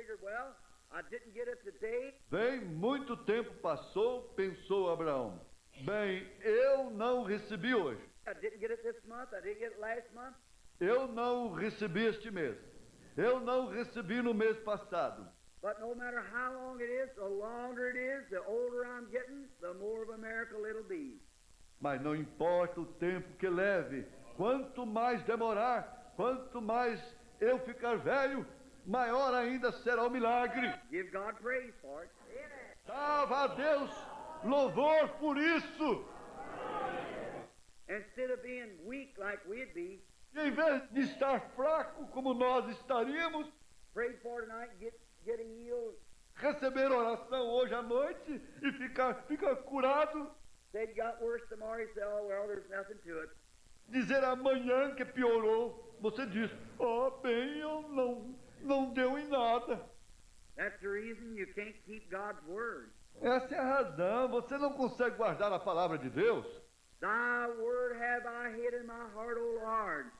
figured, well, I didn't get it today. Bem, muito tempo passou, pensou Abraão. Bem, eu não recebi hoje. I didn't get it this month. I didn't get it last month. Eu não recebi este mês. Eu não recebi no mês passado. But no matter how long it is, the longer it is, the older I'm getting, the more of a miracle it'll be. Mas não importa o tempo que leve. Quanto mais demorar, quanto mais eu ficar velho, maior ainda será o milagre. Give God praise for it. Dava a Deus louvor por isso. Instead of being weak like we'd be, E em vez de estar fraco como nós estaríamos, prayed for tonight, getting healed. receber oração hoje à noite e ficar curado, Said it got worse tomorrow. You say, oh, well, there's nothing to it. dizer amanhã que piorou, você diz, bem, eu não deu em nada. That's the reason you can't keep God's word. Essa é a razão, você não consegue guardar a palavra de Deus. Thy word have I hid in my heart, O Lord.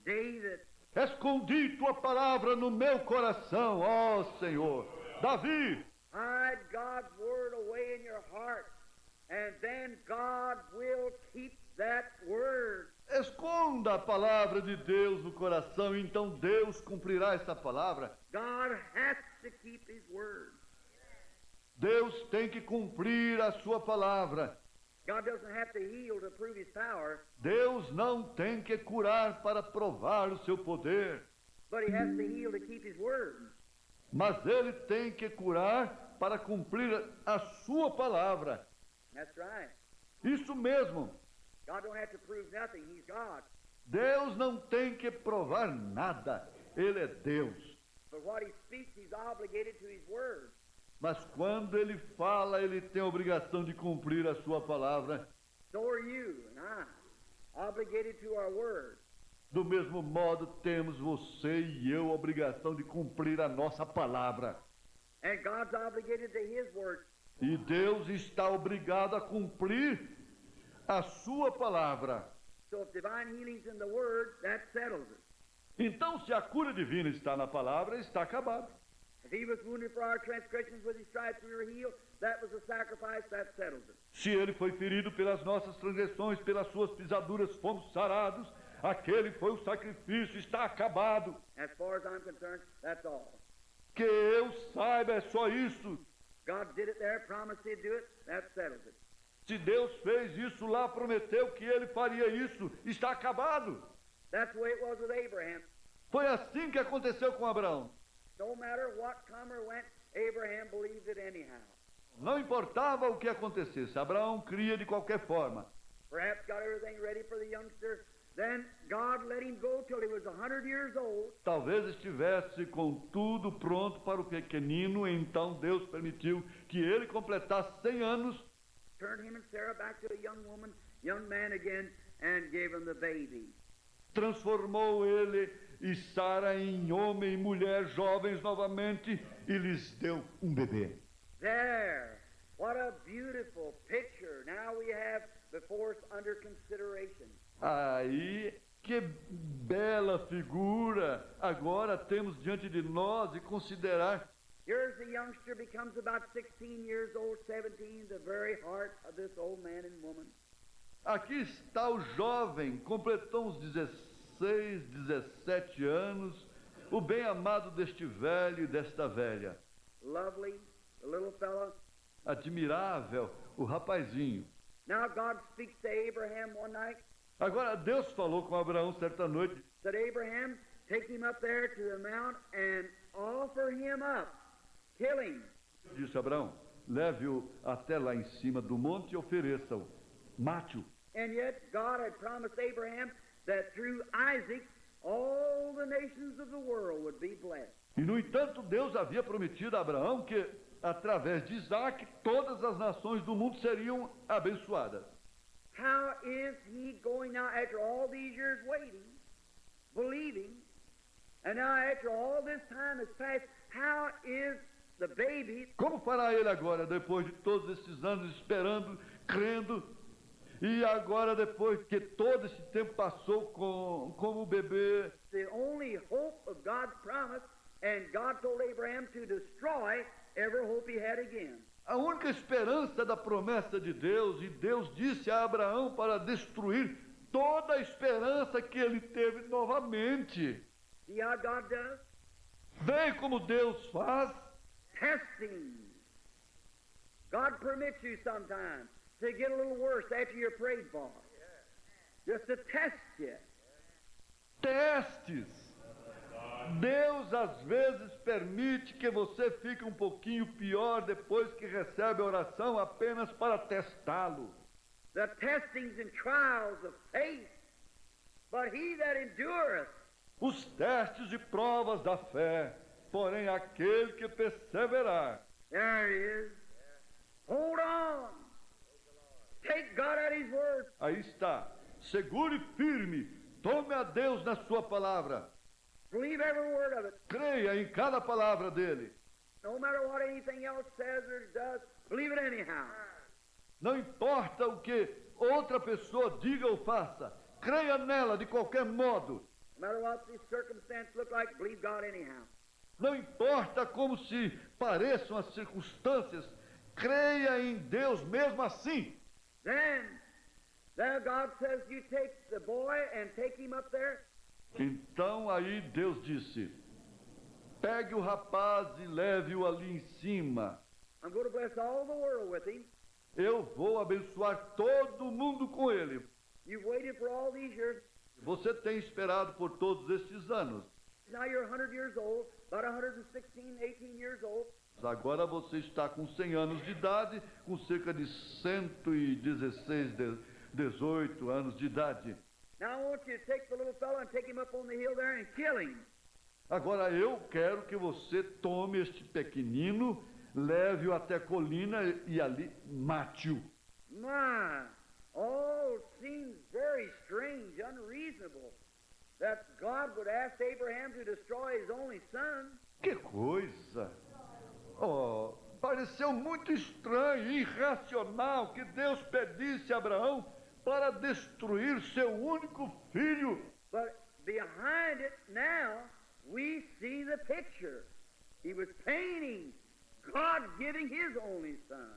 David, Escondi tua palavra no meu coração, ó Senhor. Davi, hide God's word away in your heart, and then God will keep that word. esconda a palavra de Deus no coração, então Deus cumprirá essa palavra. God has to keep his word. Deus tem que cumprir a sua palavra. God doesn't have to heal to prove his power, Deus não tem que curar para provar o seu poder, but he has to heal to keep his word. mas Ele tem que curar para cumprir a sua palavra. That's right. Isso mesmo. God don't have to prove nothing. He's God. Deus não tem que provar nada. Ele é Deus. But what he speaks, he's obligated to his word. Mas quando Ele fala, Ele tem a obrigação de cumprir a sua palavra. So are you and I, obligated to our word. Do mesmo modo, temos você e eu a obrigação de cumprir a nossa palavra. And God's obligated to his word. E Deus está obrigado a cumprir a sua palavra. So if divine healing's in the word, that settles it. Então, se a cura divina está na palavra, está acabado. If he was wounded for our transgressions, with his stripes we were healed, that was the sacrifice, that settles it. Se ele foi ferido pelas nossas transgressões, pelas suas pisaduras fomos sarados, aquele foi o sacrifício, está acabado. As far as I'm concerned, that's all. Que eu saiba, é só isso. God did it there, promised he'd do it, that settles it. Se Deus fez isso lá, prometeu que ele faria isso, está acabado. That's the way it was with Abraham. Foi assim que aconteceu com Abraão. No matter what come or went, Abraham believed it anyhow. Não importava o que acontecesse, Abraão cria de qualquer forma. Perhaps got everything ready for the youngster. Then God let him go till he was 100 years old. Talvez estivesse com tudo pronto para o pequenino, então Deus permitiu que ele completasse 100 anos, Turned him and Sarah back to a young man again, and gave him the baby. transformou ele e Sara em homem e mulher jovens novamente e lhes deu um bebê. There, what a beautiful picture now we have before us under consideration. Aí, que bela figura agora temos diante de nós e considerar. Here's the youngster becomes about 16 years old, 17, the very heart of this old man and woman. Aqui está o jovem, completou uns 16, 17 anos, o bem-amado deste velho e desta velha. Lovely, the little fellow. Admirável, o rapazinho. Now God speaks to Abraham one night. Agora Deus falou com Abraão certa noite. Said, Abraham, take him up there to the mount and offer him up. Kill him. Disse Abraão, leve-o até lá em cima do monte e ofereça-o. Mate-o. And yet God had promised Abraham that through Isaac all the nations of the world would be blessed. E no entanto Deus havia prometido a Abraão que através de Isaac todas as nações do mundo seriam abençoadas. How is he going now after all these years waiting, believing, and now after all this time has passed, how is the baby? Como fará ele agora, depois de todos esses anos esperando, crendo, e agora depois que todo esse tempo passou como o bebê? The only hope of God's promise And God told Abraham to destroy every hope he had again. A única esperança da promessa de Deus, e Deus disse a Abraão para destruir toda a esperança que ele teve novamente. See how God does? Vê como Deus faz. Testing. God permits you sometimes to get a little worse after you're prayed for. Just to test you. Testes. Deus às vezes permite que você fique um pouquinho pior depois que recebe a oração apenas para testá-lo. The testings and trials of faith. But he that endureth. Os testes e provas da fé, porém aquele que perseverar. There it is. Hold on. Take God at his word. Aí está. Segure firme. Tome a Deus na sua palavra. Believe every word of it. Creia em cada palavra dele. No matter what anything else says or does, believe it anyhow. Não importa o que outra pessoa diga ou faça. Creia nela de qualquer modo. No matter what the circumstance look like, believe God anyhow. Não importa como se pareçam as circunstâncias. Creia em Deus mesmo assim. Then, there God says, you take the boy and take him up there. Então aí Deus disse: pegue o rapaz e leve-o ali em cima. I'm going to bless all the world with him. Eu vou abençoar todo mundo com ele. You've waited for all these years. Você tem esperado por todos estes anos. Now you're 100 years old, about 116, 18 years old. Agora você está com 100 anos de idade, com cerca de 116, 18 anos de idade. Now I want you to take the little fellow and take him up on the hill there and kill him. Agora eu quero que você tome este pequenino, leve-o até a colina e ali mate-o. My, all seems very strange, unreasonable, that God would ask Abraham to destroy his only son. Que coisa! Oh, pareceu muito estranho e irracional que Deus pedisse a Abraão para destruir seu único filho. But behind it now, we see the picture. He was painting God giving his only son.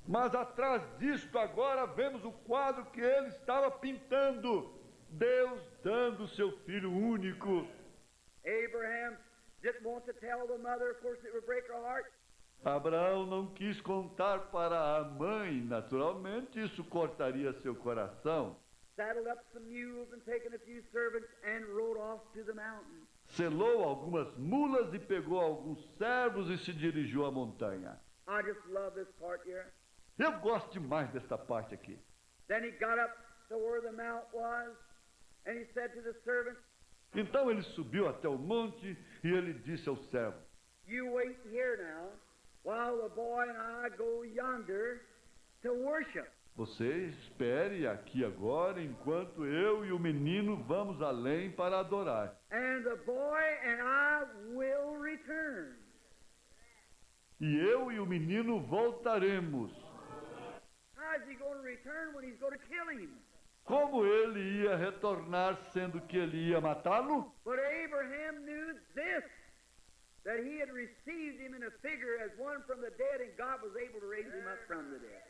Mas atrás disto agora vemos o quadro que ele estava pintando. Deus dando seu filho único. Abraham didn't want to tell the mother, of course it would break her heart. Abraão não quis contar para a mãe, naturalmente isso cortaria seu coração. Saddled up some mules and taken a few servants and rode off to the mountain. Selou algumas mulas e pegou alguns servos e se dirigiu à montanha. I just love this part here. Eu gosto demais desta parte aqui. Then he got up to where the mount was, and he said to the servants, Então ele subiu até o monte e ele disse ao servo: you wait here now, while the boy and I go yonder to worship. Você espere aqui agora, enquanto eu e o menino vamos além para adorar. And the boy and I will return. E eu e o menino voltaremos. How is he going to return when he's going to kill him? Como ele ia retornar, sendo que ele ia matá-lo? But Abraham knew this, that he had received him in a figure as one from the dead, and God was able to raise him up from the dead.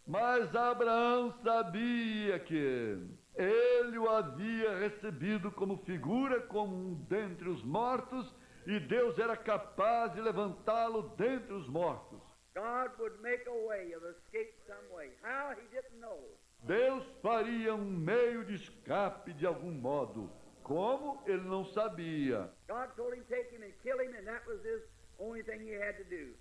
Mas Abraão sabia que ele o havia recebido como figura, como um dentre os mortos, e Deus era capaz de levantá-lo dentre os mortos. God would make a way of escape some way. How, he didn't know. Deus faria um meio de escape de algum modo. Como? Ele não sabia. God told him take him and kill him, and that was his only thing he had to do.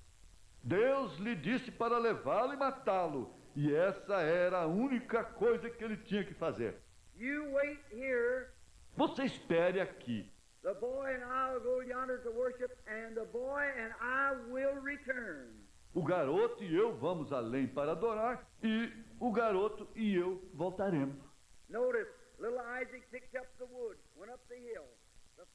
Deus lhe disse para levá-lo e matá-lo. E essa era a única coisa que ele tinha que fazer. You wait here. Você espere aqui. The boy and I will go yonder to worship, and the boy and I will return. O garoto e eu vamos além para adorar, e o garoto e eu voltaremos. Notice, little Isaac picked up the wood, went up the hill. The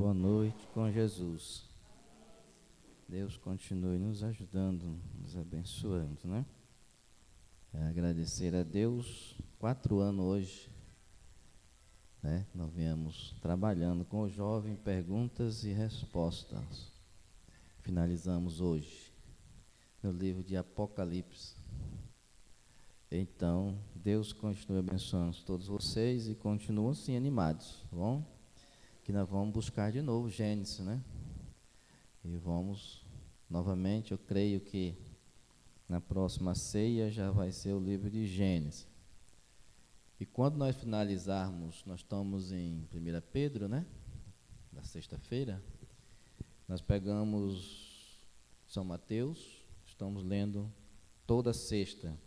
boa noite com Jesus. Deus continue nos ajudando, nos abençoando, né? Agradecer a Deus, 4 anos hoje, né? Nós viemos trabalhando com o jovem, perguntas e respostas. Finalizamos hoje no livro de Apocalipse. Então, Deus continue abençoando todos vocês e continuam assim animados, tá bom? Que nós vamos buscar de novo Gênesis, né? E vamos, novamente, eu creio que na próxima ceia já vai ser o livro de Gênesis. E quando nós finalizarmos, nós estamos em 1 Pedro, né? Da sexta-feira, nós pegamos São Mateus, estamos lendo toda sexta.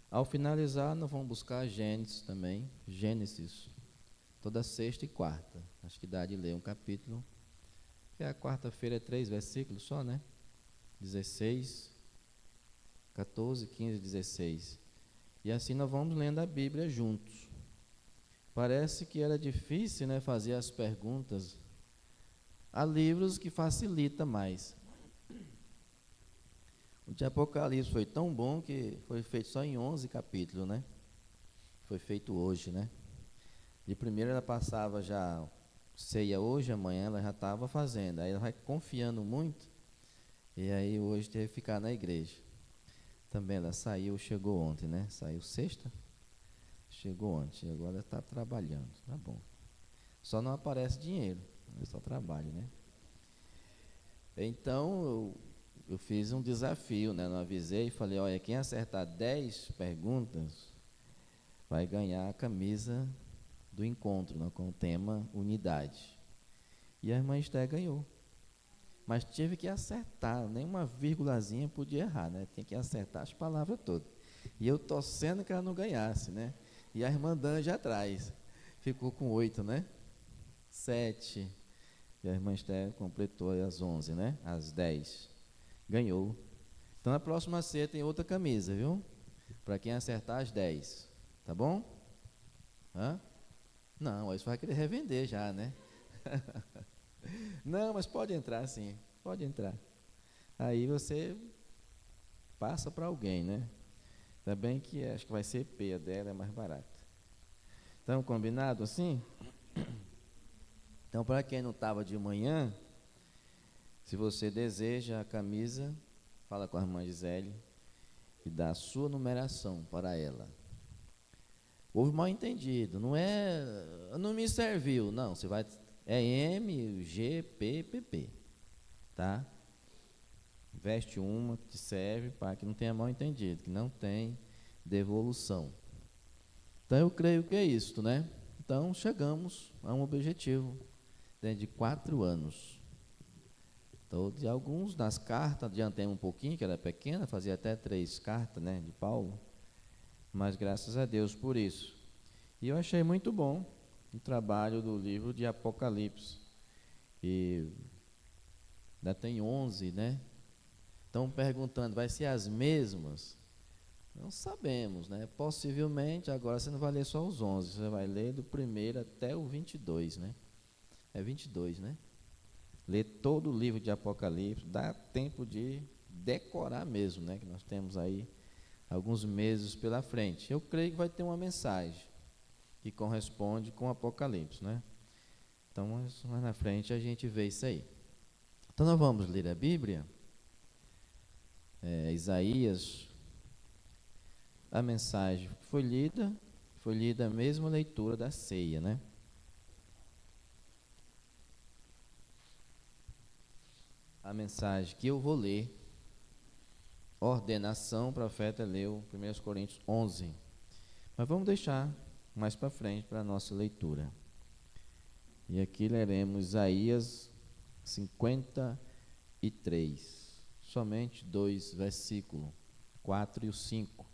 Ao finalizar, nós vamos buscar Gênesis também, Gênesis, toda sexta e quarta. Acho que dá de ler um capítulo. E a quarta-feira é 3 versículos só, né? 16, 14, 15, 16. E assim nós vamos lendo a Bíblia juntos. Parece que era difícil, né, fazer as perguntas. Há livros que facilita mais. O de Apocalipse foi tão bom que foi feito só em 11 capítulos, né? Foi feito hoje, né? De primeira ela passava já ceia hoje, amanhã ela já estava fazendo. Aí ela vai confiando muito. E aí hoje teve que ficar na igreja. Também ela saiu, chegou ontem, né? Saiu sexta, chegou ontem. Agora está trabalhando, tá bom. Só não aparece dinheiro, eu só trabalho, né? Então eu fiz um desafio, né? Eu avisei e falei, olha, quem acertar 10 perguntas vai ganhar a camisa do encontro, né? Com o tema unidade. E a irmã Esther ganhou. Mas tive que acertar, nem uma vírgulazinha podia errar, né? Tem que acertar as palavras todas. E eu torcendo que ela não ganhasse, né? E a irmã Danja atrás, ficou com 8, né? 7. E a irmã Esther completou as 11, né? As 10. Ganhou. Então na próxima ceia tem outra camisa, viu? Para quem acertar as 10. Tá bom? Hã? Não, isso vai querer revender já, né? Não, mas pode entrar sim, pode entrar. Aí você passa para alguém, né? Ainda bem que acho que vai ser P, a dela é mais barata. Então, combinado assim? Então, para quem não estava de manhã, se você deseja a camisa, fala com a irmã Gisele e dá a sua numeração para ela. Houve mal entendido, não me serviu, não, você vai, é M, G, P, PP, tá? Veste uma que serve para que não tenha mal entendido, que não tem devolução. Então eu creio que é isso, né? Então chegamos a um objetivo dentro de 4 anos. Então, de alguns nas cartas, adiantei um pouquinho, que era pequena, fazia até 3 cartas, né, de Paulo. Mas graças a Deus por isso. E eu achei muito bom o trabalho do livro de Apocalipse. E ainda tem 11, né? Estão perguntando, vai ser as mesmas? Não sabemos, né? Possivelmente, agora você não vai ler só os 11, você vai ler do 1 até o 22, né? É 22, né? Ler todo o livro de Apocalipse, dá tempo de decorar mesmo, né? Que nós temos aí alguns meses pela frente. Eu creio que vai ter uma mensagem que corresponde com Apocalipse, né? Então, mais na frente a gente vê isso aí. Então, nós vamos ler a Bíblia, Isaías, a mensagem foi lida a mesma leitura da ceia, né? A mensagem que eu vou ler, ordenação, o profeta leu 1 Coríntios 11. Mas vamos deixar mais para frente para a nossa leitura. E aqui leremos Isaías 53, somente 2 versículos, 4 e 5.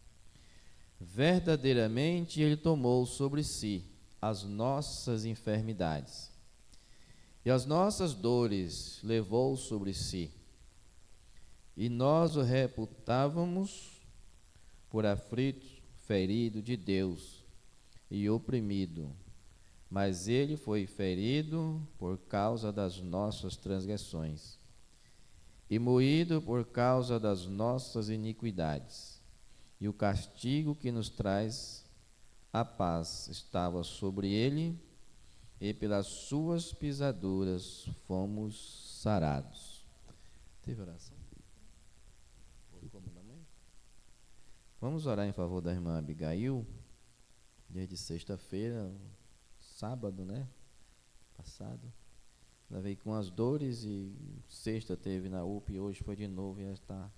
Verdadeiramente ele tomou sobre si as nossas enfermidades e as nossas dores levou sobre si, e nós o reputávamos por aflito, ferido de Deus e oprimido, mas ele foi ferido por causa das nossas transgressões e moído por causa das nossas iniquidades. E o castigo que nos traz a paz estava sobre ele, e pelas suas pisaduras fomos sarados. Teve oração? Vamos orar em favor da irmã Abigail, desde sexta-feira, sábado, né? Passado. Ela veio com as dores e sexta teve na UPA e hoje foi de novo e ela está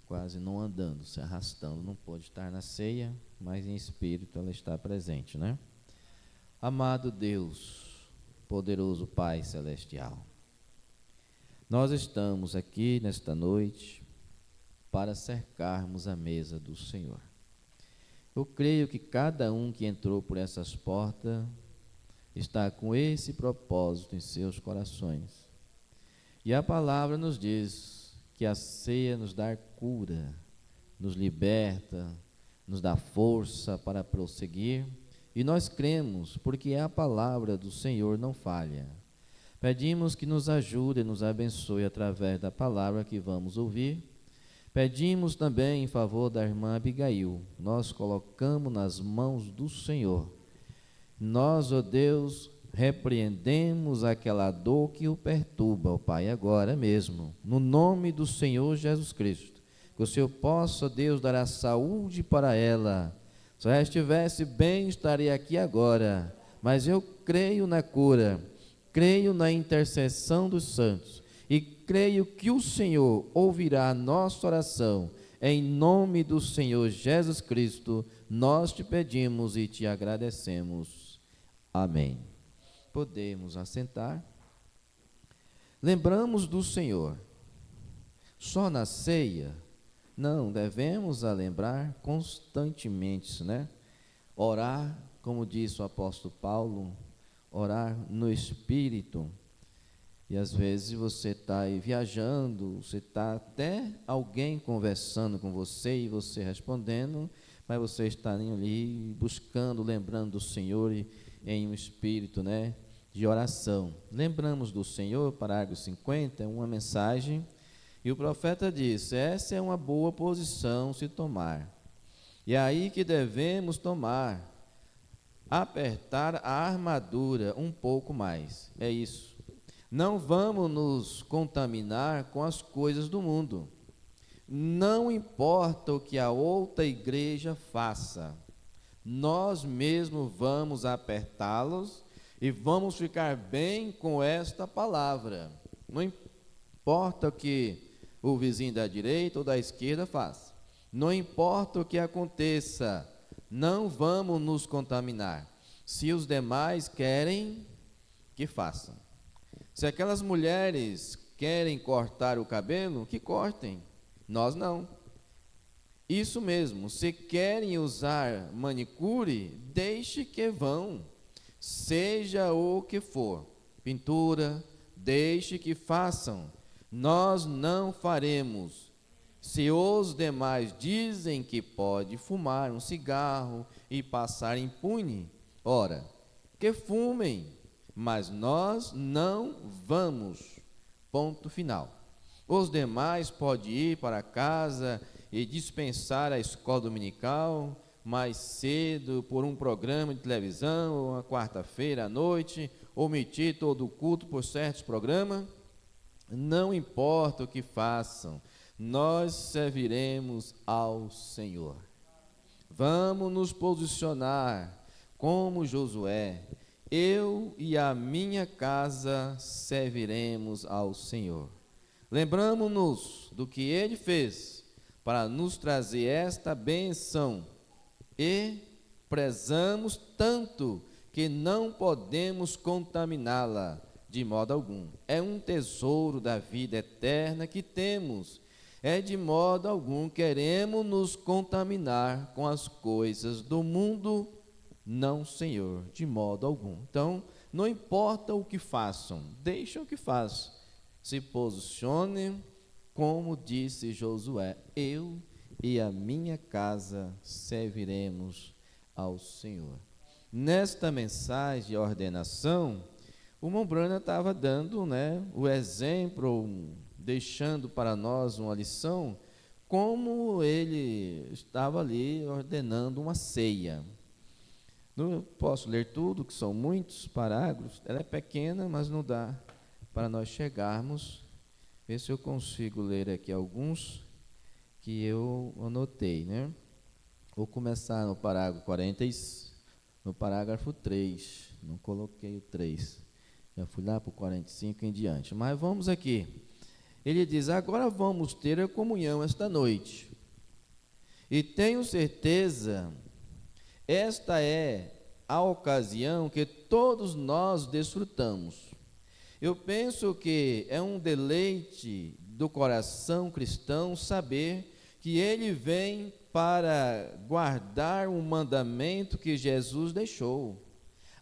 quase não andando, se arrastando. Não pôde estar na ceia, mas em espírito ela está presente, né? Amado Deus, poderoso Pai Celestial, nós estamos aqui nesta noite para cercarmos a mesa do Senhor. Eu creio que cada um que entrou por essas portas está com esse propósito em seus corações. E a palavra nos diz que a ceia nos dá cura, nos liberta, nos dá força para prosseguir, e nós cremos, porque a palavra do Senhor não falha. Pedimos que nos ajude e nos abençoe através da palavra que vamos ouvir. Pedimos também em favor da irmã Abigail, nós colocamos nas mãos do Senhor. Nós, ó Deus, repreendemos aquela dor que o perturba, ó Pai, agora mesmo, no nome do Senhor Jesus Cristo. Que o Senhor possa, Deus, dar a saúde para ela. Se ela estivesse bem, estaria aqui agora, mas eu creio na cura, creio na intercessão dos santos, e creio que o Senhor ouvirá a nossa oração. Em nome do Senhor Jesus Cristo, nós te pedimos e te agradecemos. Amém. Podemos assentar. Lembramos do Senhor. Só na ceia? Não, devemos a lembrar constantemente, né? Orar, como disse o apóstolo Paulo, orar no Espírito. E às vezes você está aí viajando, você está até alguém conversando com você e você respondendo, mas você está ali buscando, lembrando do Senhor em um espírito, né, de oração. Lembramos do Senhor, parágrafo 50, uma mensagem, e o profeta disse: essa é uma boa posição se tomar. E é aí que devemos tomar, apertar a armadura um pouco mais. É isso. Não vamos nos contaminar com as coisas do mundo. Não importa o que a outra igreja faça, nós mesmos vamos apertá-los e vamos ficar bem com esta palavra. Não importa o que o vizinho da direita ou da esquerda faça. Não importa o que aconteça, não vamos nos contaminar. Se os demais querem, que façam. Se aquelas mulheres querem cortar o cabelo, que cortem. Nós não. Isso mesmo, se querem usar manicure, deixe que vão. Seja o que for. Pintura, deixe que façam. Nós não faremos. Se os demais dizem que pode fumar um cigarro e passar impune, ora, que fumem. Mas nós não vamos. Ponto final. Os demais podem ir para casa e dispensar a escola dominical mais cedo por um programa de televisão, uma quarta-feira à noite, omitir todo o culto por certos programas. Não importa o que façam, nós serviremos ao Senhor. Vamos nos posicionar como Josué. Eu e a minha casa serviremos ao Senhor. Lembramos-nos do que Ele fez para nos trazer esta bênção e prezamos tanto que não podemos contaminá-la de modo algum. É um tesouro da vida eterna que temos. É de modo algum queremos nos contaminar com as coisas do mundo. Não, Senhor, de modo algum. Então, não importa o que façam, deixem o que façam. Se posicionem, como disse Josué: eu e a minha casa serviremos ao Senhor. Nesta mensagem de ordenação, o irmão Branham estava dando, o exemplo, deixando para nós uma lição, como ele estava ali ordenando uma ceia. Não posso ler tudo, que são muitos parágrafos, ela é pequena, mas não dá para nós chegarmos. Ver se eu consigo ler aqui alguns que eu anotei, Vou começar no parágrafo 40, no parágrafo 3, não coloquei o 3, já fui lá para o 45 em diante, mas vamos aqui. Ele diz: agora vamos ter a comunhão esta noite, e tenho certeza, esta é a ocasião que todos nós desfrutamos. Eu penso que é um deleite do coração cristão saber que ele vem para guardar um mandamento que Jesus deixou.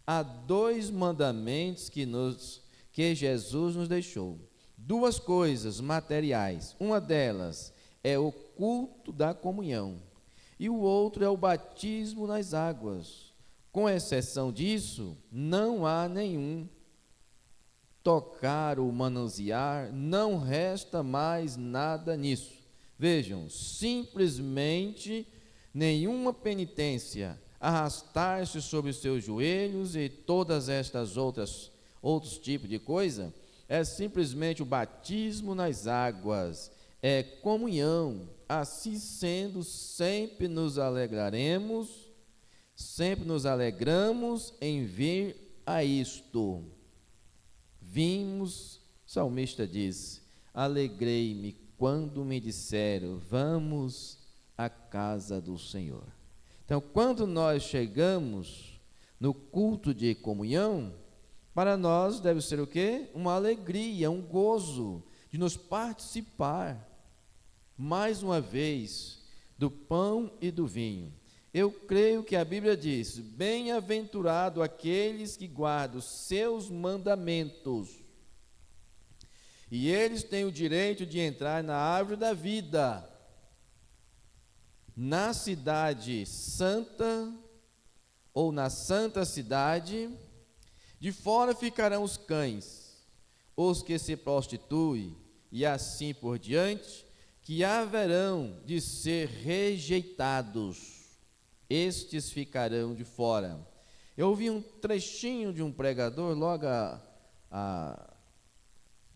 Há 2 mandamentos que Jesus nos deixou. 2 coisas materiais. Uma delas é o culto da comunhão, e o outro é o batismo nas águas. Com exceção disso, não há nenhum. Tocar ou manusear, não resta mais nada nisso. Vejam, simplesmente nenhuma penitência, arrastar-se sobre os seus joelhos e todas estas outros tipos de coisa, é simplesmente o batismo nas águas, é comunhão. Assim sendo, sempre nos alegramos em vir a isto. Vimos, o salmista diz: alegrei-me quando me disseram, vamos à casa do Senhor. Então, quando nós chegamos no culto de comunhão, para nós deve ser o quê? Uma alegria, um gozo de nos participar, mais uma vez, do pão e do vinho. Eu creio que a Bíblia diz: bem-aventurado aqueles que guardam os seus mandamentos, e eles têm o direito de entrar na árvore da vida, na cidade santa, ou na santa cidade. De fora ficarão os cães, os que se prostituem, e assim por diante, que haverão de ser rejeitados. Estes ficarão de fora. Eu ouvi um trechinho de um pregador, logo a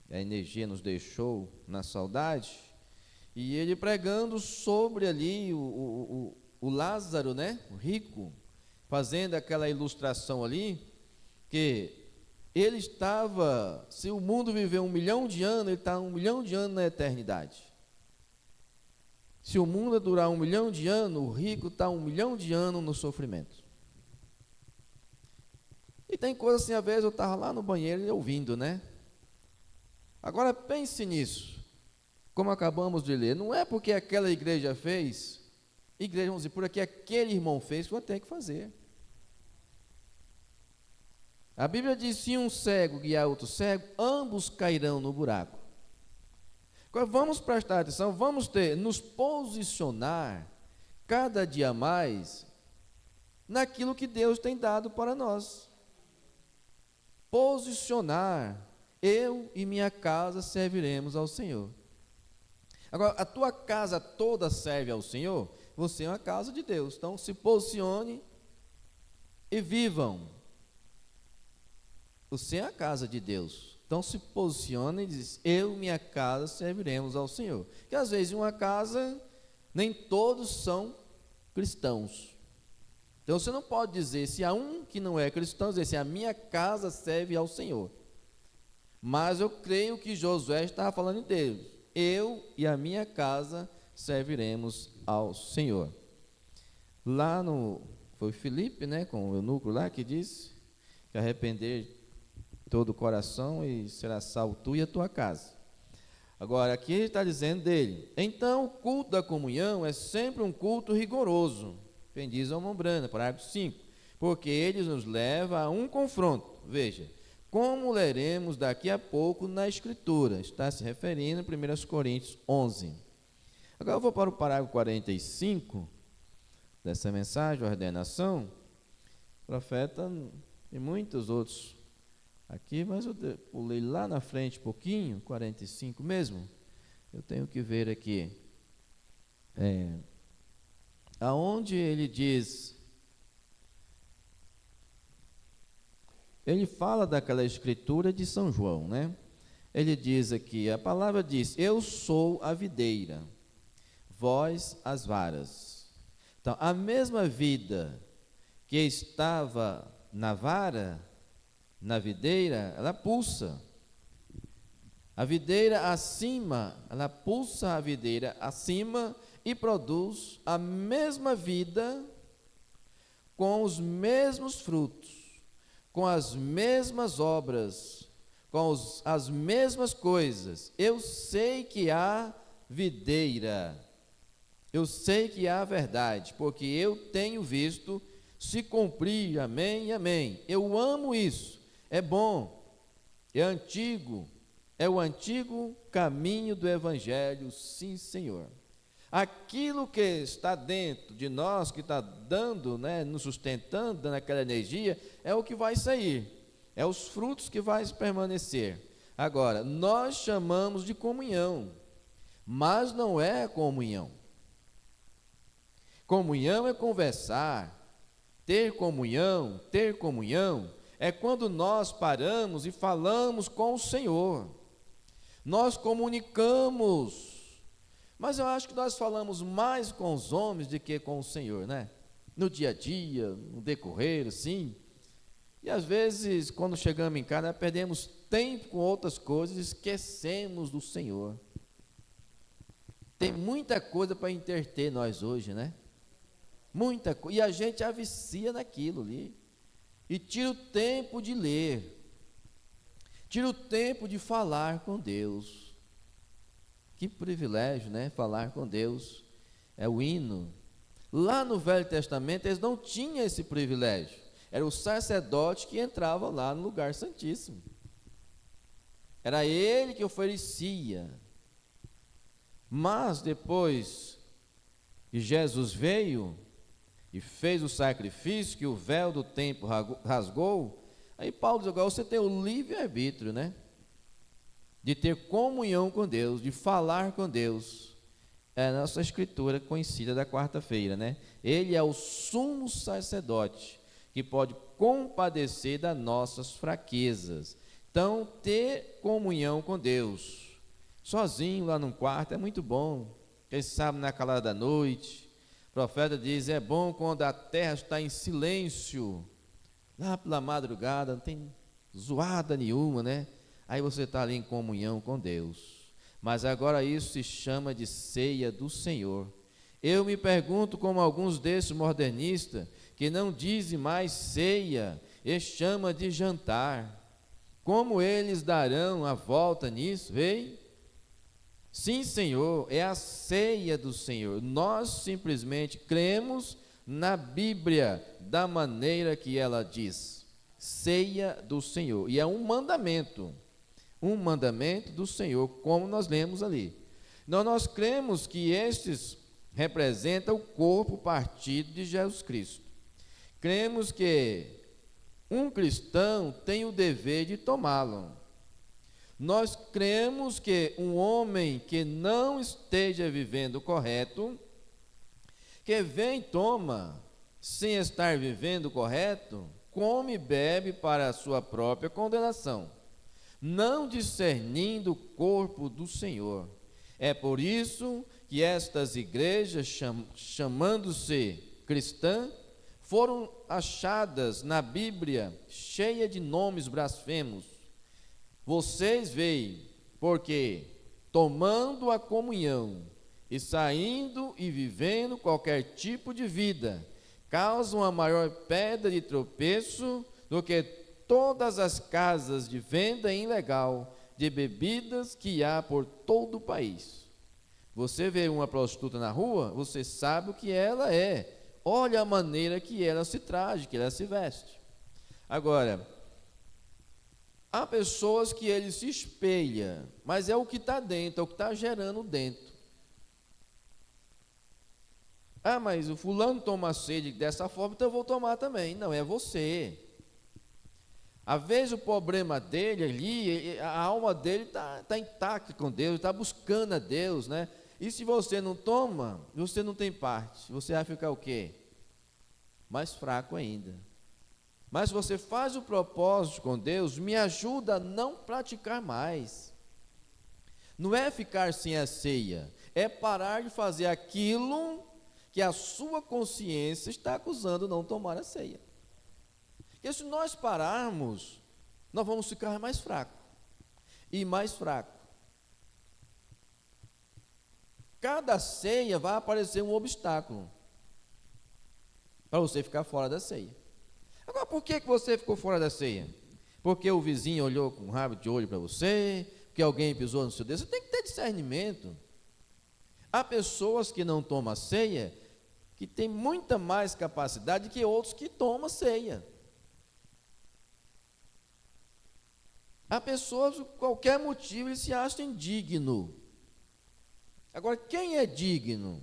energia nos deixou na saudade, e ele pregando sobre ali o Lázaro, o rico, fazendo aquela ilustração ali, que ele estava, se o mundo viveu 1 milhão de anos, ele está 1 milhão de anos na eternidade. Se o mundo durar 1 milhão de anos, o rico está 1 milhão de anos no sofrimento. E tem coisa assim, às vezes eu estava lá no banheiro ouvindo, Agora pense nisso, como acabamos de ler, não é porque aquela igreja fez, vamos dizer, porque aquele irmão fez, que eu tenho que fazer. A Bíblia diz: se um cego guiar outro cego, ambos cairão no buraco. Agora vamos prestar atenção, vamos nos posicionar cada dia mais naquilo que Deus tem dado para nós. Posicionar: eu e minha casa serviremos ao Senhor. Agora, a tua casa toda serve ao Senhor, você é uma casa de Deus, então se posicione e vivam. Você é a casa de Deus, então se posicione e diz: eu e minha casa serviremos ao Senhor. Porque às vezes em uma casa, nem todos são cristãos. Então você não pode dizer, se há um que não é cristão, dizer assim: a minha casa serve ao Senhor. Mas eu creio que Josué estava falando em Deus: eu e a minha casa serviremos ao Senhor. Lá foi Filipe, com o eunuco lá, que disse que arrepender todo o coração e será salvo tu e a tua casa. Agora aqui ele está dizendo dele: então o culto da comunhão é sempre um culto rigoroso. Quem diz ao irmão Branham, parágrafo 5, porque ele nos leva a um confronto. Veja, como leremos daqui a pouco na Escritura, está se referindo a 1 Coríntios 11. Agora eu vou para o parágrafo 45 dessa mensagem, ordenação, profeta e muitos outros aqui, mas eu pulei lá na frente um pouquinho, 45 mesmo. Eu tenho que ver aqui. Aonde ele diz, ele fala daquela escritura de São João, né? Ele diz aqui, a palavra diz, eu sou a videira, vós as varas. Então, a mesma vida que estava na vara, na videira, ela pulsa. A videira acima, ela pulsa a videira acima e produz a mesma vida com os mesmos frutos, com as mesmas obras, com as mesmas coisas. Eu sei que há videira, eu sei que há verdade, porque eu tenho visto se cumprir, amém e amém. Eu amo isso, é bom, é antigo, é o antigo caminho do Evangelho, sim, Senhor. Aquilo que está dentro de nós, que está dando, né, nos sustentando, dando aquela energia, é o que vai sair, é os frutos que vai permanecer. Agora, nós chamamos de comunhão, mas não é comunhão. Comunhão é conversar, ter comunhão é quando nós paramos e falamos com o Senhor. Nós comunicamos, mas eu acho que nós falamos mais com os homens do que com o Senhor, né? No dia a dia, no decorrer, assim. E às vezes, quando chegamos em casa, perdemos tempo com outras coisas e esquecemos do Senhor. Tem muita coisa para entreter nós hoje, né? Muita coisa. E a gente avicia naquilo ali. E tira o tempo de ler. Tira o tempo de falar com Deus. Que privilégio, né? Falar com Deus. É o hino. Lá no Velho Testamento, eles não tinham esse privilégio. Era o sacerdote que entrava lá no lugar santíssimo. Era ele que oferecia. Mas depois que Jesus veio e fez o sacrifício, que o véu do templo rasgou, aí Paulo diz, agora você tem o livre-arbítrio, né? De ter comunhão com Deus, de falar com Deus. É a nossa escritura conhecida da quarta-feira, né? Ele é o sumo sacerdote, que pode compadecer das nossas fraquezas. Então, ter comunhão com Deus, sozinho lá num quarto, é muito bom. Quem sabe na calada da noite, o profeta diz, é bom quando a terra está em silêncio, lá pela madrugada, não tem zoada nenhuma, né? Aí você está ali em comunhão com Deus. Mas agora isso se chama de ceia do Senhor. Eu me pergunto como alguns desses modernistas, que não dizem mais ceia, e chama de jantar, como eles darão a volta nisso, hein? Sim, Senhor, é a ceia do Senhor. Nós simplesmente cremos na Bíblia da maneira que ela diz. Ceia do Senhor. E é um mandamento do Senhor, como nós lemos ali. Então, nós cremos que estes representam o corpo partido de Jesus Cristo. Cremos que um cristão tem o dever de tomá-lo. Nós cremos que um homem que não esteja vivendo correto, que vem e toma, sem estar vivendo correto, come e bebe para a sua própria condenação, não discernindo o corpo do Senhor. É por isso que estas igrejas, chamando-se cristã, foram achadas na Bíblia cheia de nomes blasfemos. Vocês veem, porque tomando a comunhão e saindo e vivendo qualquer tipo de vida, causam a maior pedra de tropeço do que todas as casas de venda ilegal de bebidas que há por todo o país. Você vê uma prostituta na rua, você sabe o que ela é. Olha a maneira que ela se traje, que ela se veste. Agora, há pessoas que ele se espelha, mas é o que está dentro, é o que está gerando dentro. Ah, mas o fulano toma ceia dessa forma, então eu vou tomar também. Não, é você. Às vezes o problema dele ali, a alma dele está intacta com Deus, está buscando a Deus, né? E se você não toma, você não tem parte. Você vai ficar o quê? Mais fraco ainda. Mas se você faz o propósito com Deus, me ajuda a não praticar mais. Não é ficar sem a ceia, é parar de fazer aquilo que a sua consciência está acusando não tomar a ceia. Porque se nós pararmos, nós vamos ficar mais fracos e mais fracos. Cada ceia vai aparecer um obstáculo para você ficar fora da ceia. Agora, por que você ficou fora da ceia? Porque o vizinho olhou com rabo de olho para você, porque alguém pisou no seu dedo. Você tem que ter discernimento. Há pessoas que não tomam a ceia, que têm muita mais capacidade que outros que tomam a ceia. Há pessoas, por qualquer motivo, eles se acham indignos. Agora, quem é digno?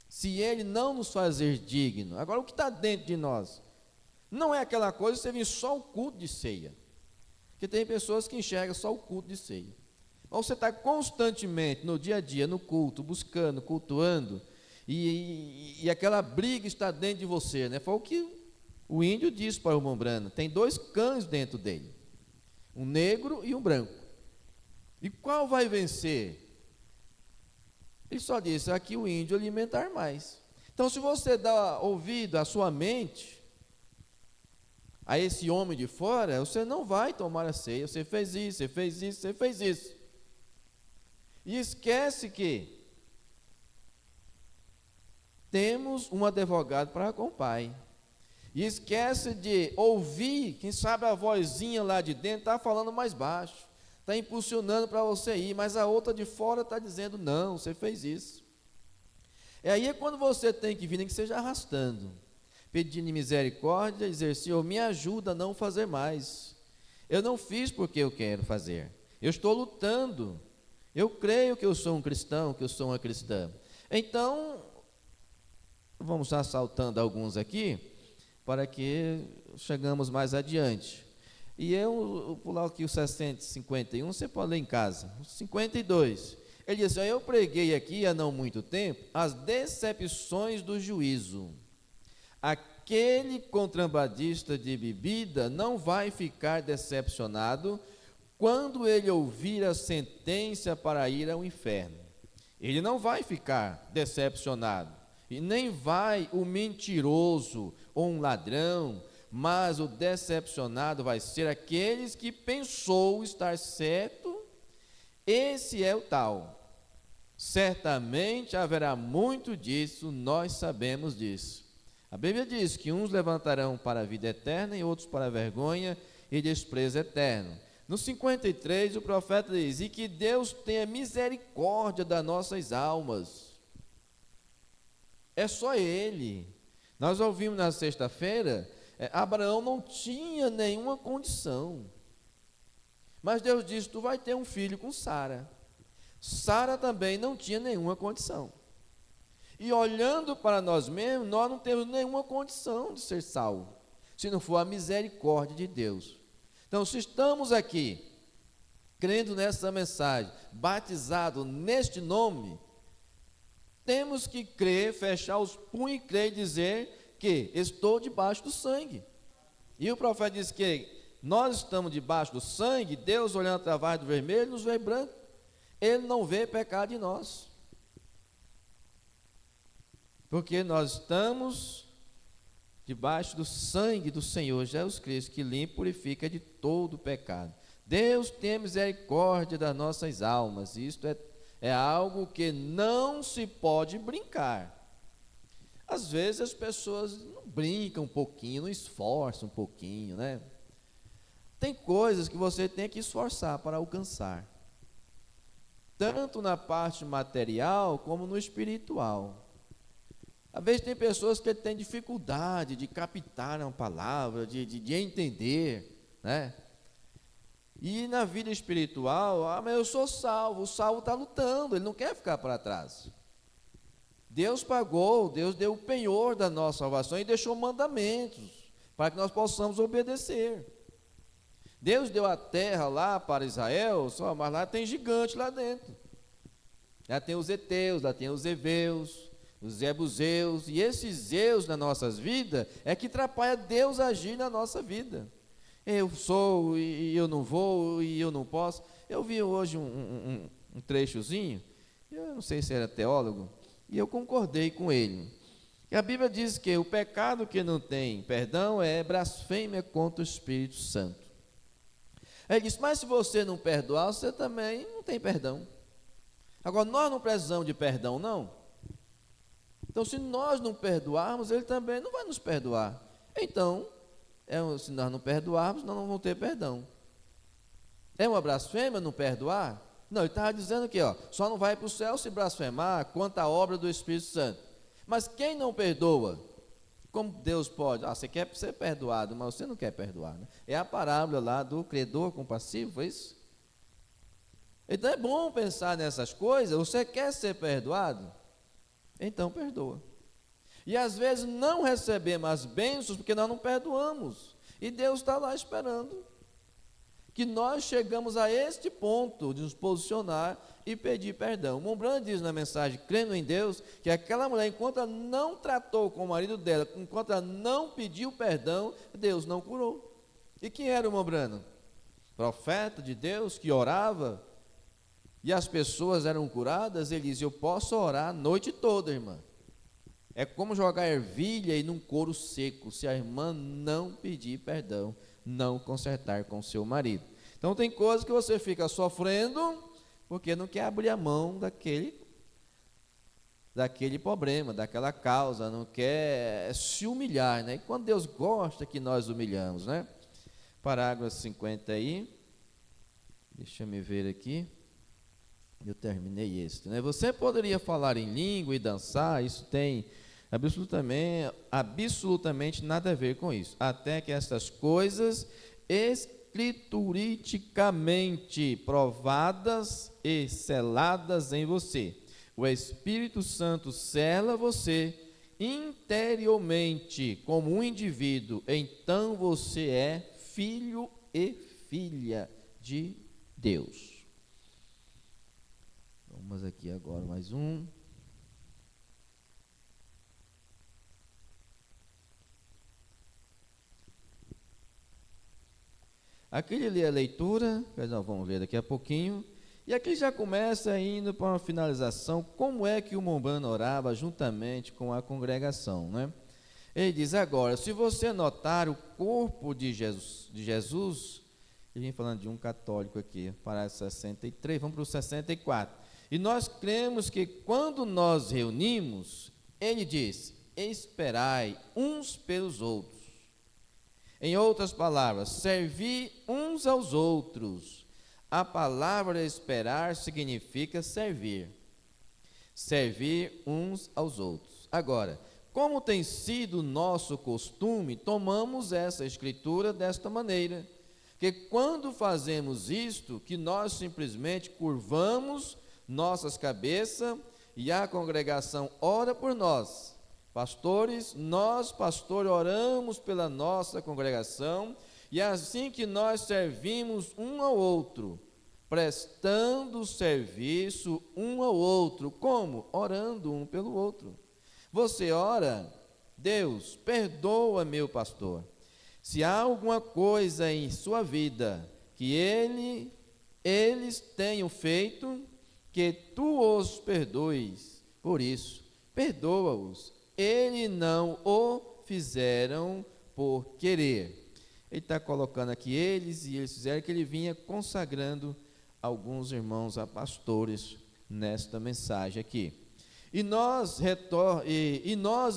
Se ele não nos fazer digno. Agora, o que está dentro de nós? Não é aquela coisa de você vir só o culto de ceia. Porque tem pessoas que enxergam só o culto de ceia. Ou você está constantemente, no dia a dia, no culto, buscando, cultuando, e aquela briga está dentro de você, né? Foi o que o índio disse para o Mombrana. Tem 2 cães dentro dele. Um negro e um branco. E qual vai vencer? Ele só disse, aqui o índio alimentar mais. Então, se você dá ouvido à sua mente, a esse homem de fora, você não vai tomar a ceia. Você fez isso, você fez isso, você fez isso. E esquece que temos um advogado para com o Pai. E esquece de ouvir, quem sabe a vozinha lá de dentro está falando mais baixo. Está impulsionando para você ir, mas a outra de fora está dizendo, não, você fez isso. E aí é quando você tem que vir, nem que seja arrastando, pedindo misericórdia, dizer, Senhor, me ajuda a não fazer mais. Eu não fiz porque eu quero fazer. Eu estou lutando. Eu creio que eu sou um cristão, que eu sou uma cristã. Então, vamos assaltando alguns aqui, para que chegamos mais adiante. E eu pular aqui o 651, você pode ler em casa. O 52. Ele diz assim, eu preguei aqui há não muito tempo as decepções do juízo. Aquele contrabandista de bebida não vai ficar decepcionado quando ele ouvir a sentença para ir ao inferno. Ele não vai ficar decepcionado. E nem vai o mentiroso ou um ladrão, mas o decepcionado vai ser aqueles que pensou estar certo. Esse é o tal. Certamente haverá muito disso, nós sabemos disso. A Bíblia diz que uns levantarão para a vida eterna e outros para a vergonha e desprezo eterno. No 53, o profeta diz, e que Deus tenha misericórdia das nossas almas. É só Ele. Nós ouvimos na sexta-feira, Abraão não tinha nenhuma condição. Mas Deus disse, tu vai ter um filho com Sara. Sara também não tinha nenhuma condição. E olhando para nós mesmos, nós não temos nenhuma condição de ser salvo, se não for a misericórdia de Deus. Então, se estamos aqui, crendo nessa mensagem, batizado neste nome, temos que crer, fechar os punhos e crer e dizer que estou debaixo do sangue. E o profeta diz que nós estamos debaixo do sangue, Deus olhando através do vermelho, nos vê branco. Ele não vê pecado em nós. Porque nós estamos debaixo do sangue do Senhor Jesus Cristo, que limpa e purifica de todo pecado. Deus tem misericórdia das nossas almas. Isto é algo que não se pode brincar. Às vezes as pessoas não brincam um pouquinho, não esforçam um pouquinho, né? Tem coisas que você tem que esforçar para alcançar, tanto na parte material como no espiritual. Às vezes tem pessoas que têm dificuldade de captar uma palavra, de entender, né? E na vida espiritual, mas eu sou salvo, o salvo está lutando, ele não quer ficar para trás. Deus pagou, Deus deu o penhor da nossa salvação e deixou mandamentos para que nós possamos obedecer. Deus deu a terra lá para Israel, só, mas lá tem gigante lá dentro. Lá tem os heteus, lá tem os heveus, os jebuseus, e esses zeus nas nossas vidas é que atrapalha Deus agir na nossa vida. Eu sou e eu não vou e eu não posso. Eu vi hoje um trechozinho, eu não sei se era teólogo, e eu concordei com ele. E a Bíblia diz que o pecado que não tem perdão é blasfêmia contra o Espírito Santo. Ele disse, mas se você não perdoar, você também não tem perdão. Agora, nós não precisamos de perdão, não. Então, se nós não perdoarmos, ele também não vai nos perdoar. Então, se nós não perdoarmos, nós não vamos ter perdão. É uma blasfêmia não perdoar? Não, ele estava dizendo aqui, só não vai para o céu se blasfemar quanto à obra do Espírito Santo. Mas quem não perdoa? Como Deus pode? Você quer ser perdoado, mas você não quer perdoar, né? É a parábola lá do credor compassivo, foi isso? Então é bom pensar nessas coisas. Você quer ser perdoado? Então perdoa. E às vezes não recebemos as bênçãos porque nós não perdoamos. E Deus está lá esperando que nós chegamos a este ponto de nos posicionar e pedir perdão. O Mombrand diz na mensagem, crendo em Deus, que aquela mulher, enquanto ela não tratou com o marido dela, enquanto ela não pediu perdão, Deus não curou. E quem era o Mombrano? Profeta de Deus que orava e as pessoas eram curadas. Ele diz, eu posso orar a noite toda, irmã. É como jogar ervilha e num couro seco, se a irmã não pedir perdão, não consertar com seu marido. Então tem coisas que você fica sofrendo porque não quer abrir a mão daquele problema, daquela causa, não quer se humilhar, né? E quando Deus gosta que nós humilhamos, né? Parágrafo 50 aí, deixa eu me ver aqui, eu terminei este, né? Você poderia falar em língua e dançar, isso tem absolutamente nada a ver com isso, até que essas coisas escrituristicamente provadas e seladas em você. O Espírito Santo sela você interiormente como um indivíduo, então você é filho e filha de Deus. Vamos aqui agora mais um. Aqui ele lê a leitura, que nós vamos ler daqui a pouquinho, e aqui já começa indo para uma finalização, como é que o Mombrano orava juntamente com a congregação, né? Ele diz agora, se você notar o corpo de Jesus, ele vem falando de um católico aqui, para 63, vamos para o 64, e nós cremos que quando nós reunimos, ele diz, esperai uns pelos outros. Em outras palavras, servir uns aos outros. A palavra esperar significa servir. Servir uns aos outros. Agora, como tem sido nosso costume, tomamos essa escritura desta maneira, que quando fazemos isto, que nós simplesmente curvamos nossas cabeças e a congregação ora por nós. Pastores, nós, oramos pela nossa congregação, e assim que nós servimos um ao outro, prestando serviço um ao outro. Como? Orando um pelo outro. Você ora, Deus, perdoa meu pastor. Se há alguma coisa em sua vida que eles tenham feito, que tu os perdoes. Por isso, perdoa-os. Eles não o fizeram por querer. Ele está colocando aqui eles, e eles fizeram, que ele vinha consagrando alguns irmãos a pastores nesta mensagem aqui. E nós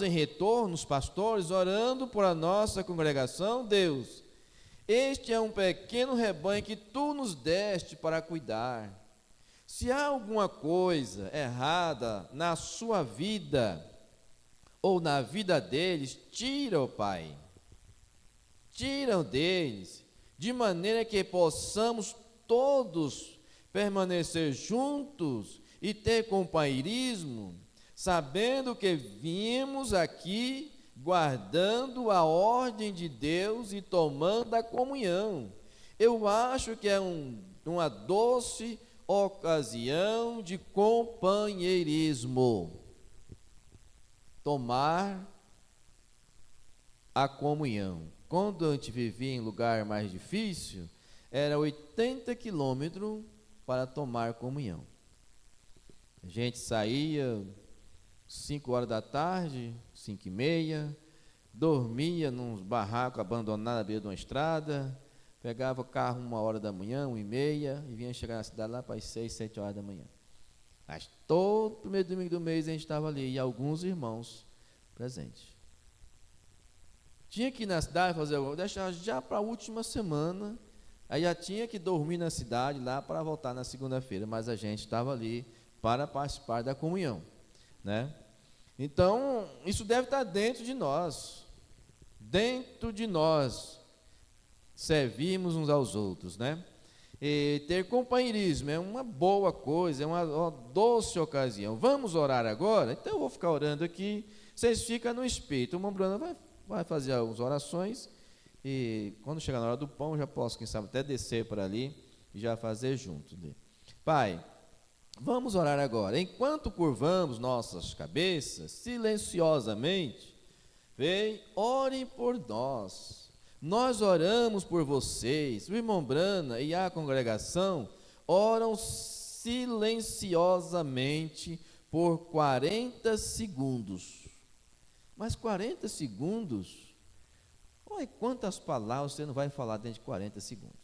em retorno, os pastores, orando por a nossa congregação, Deus, este é um pequeno rebanho que tu nos deste para cuidar. Se há alguma coisa errada na sua vida, ou na vida deles, tira, ó Pai, tira deles, de maneira que possamos todos permanecer juntos e ter companheirismo, sabendo que vimos aqui guardando a ordem de Deus e tomando a comunhão. Eu acho que é uma doce ocasião de companheirismo. Tomar a comunhão. Quando a gente vivia em lugar mais difícil, era 80 quilômetros para tomar comunhão. A gente saía 5 horas da tarde, 5h30, dormia num barraco abandonado à beira de uma estrada, pegava o carro 1h da manhã, 1h30, e vinha chegar na cidade lá para as 6, 7 horas da manhã. Mas todo primeiro domingo do mês a gente estava ali, e alguns irmãos presentes. Tinha que ir na cidade fazer algo, deixar já para a última semana, aí já tinha que dormir na cidade lá para voltar na segunda-feira, mas a gente estava ali para participar da comunhão, né? Então, isso deve estar dentro de nós, servirmos uns aos outros, né? E ter companheirismo é uma boa coisa, é uma doce ocasião. Vamos orar agora? Então eu vou ficar orando aqui, vocês ficam no espírito. O irmão Bruno vai fazer algumas orações, e quando chegar na hora do pão, eu já posso, quem sabe, até descer para ali e já fazer junto dele. Pai, vamos orar agora. Enquanto curvamos nossas cabeças, silenciosamente, vem, orem por nós. Nós oramos por vocês. O irmão Brana e a congregação oram silenciosamente por 40 segundos. Mas 40 segundos? Olha quantas palavras você não vai falar dentro de 40 segundos.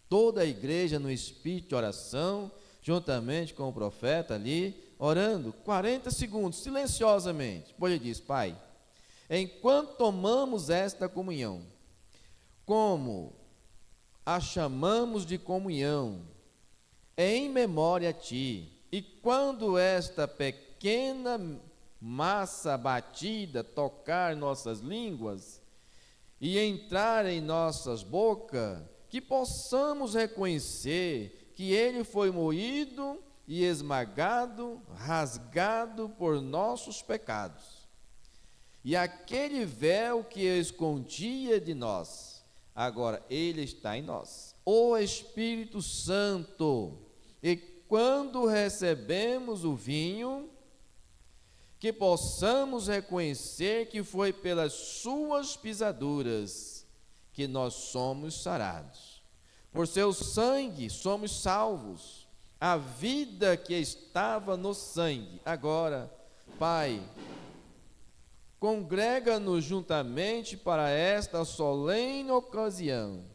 Toda a igreja no espírito de oração, juntamente com o profeta ali, orando 40 segundos, silenciosamente. Depois ele diz: Pai, enquanto tomamos esta comunhão, como a chamamos de comunhão, em memória a Ti, e quando esta pequena massa batida tocar nossas línguas e entrar em nossas bocas, que possamos reconhecer que Ele foi moído e esmagado, rasgado por nossos pecados. E aquele véu que escondia de nós, agora Ele está em nós. O Espírito Santo, e quando recebemos o vinho, que possamos reconhecer que foi pelas suas pisaduras que nós somos sarados. Por seu sangue somos salvos. A vida que estava no sangue, agora, Pai, congrega-nos juntamente para esta solene ocasião,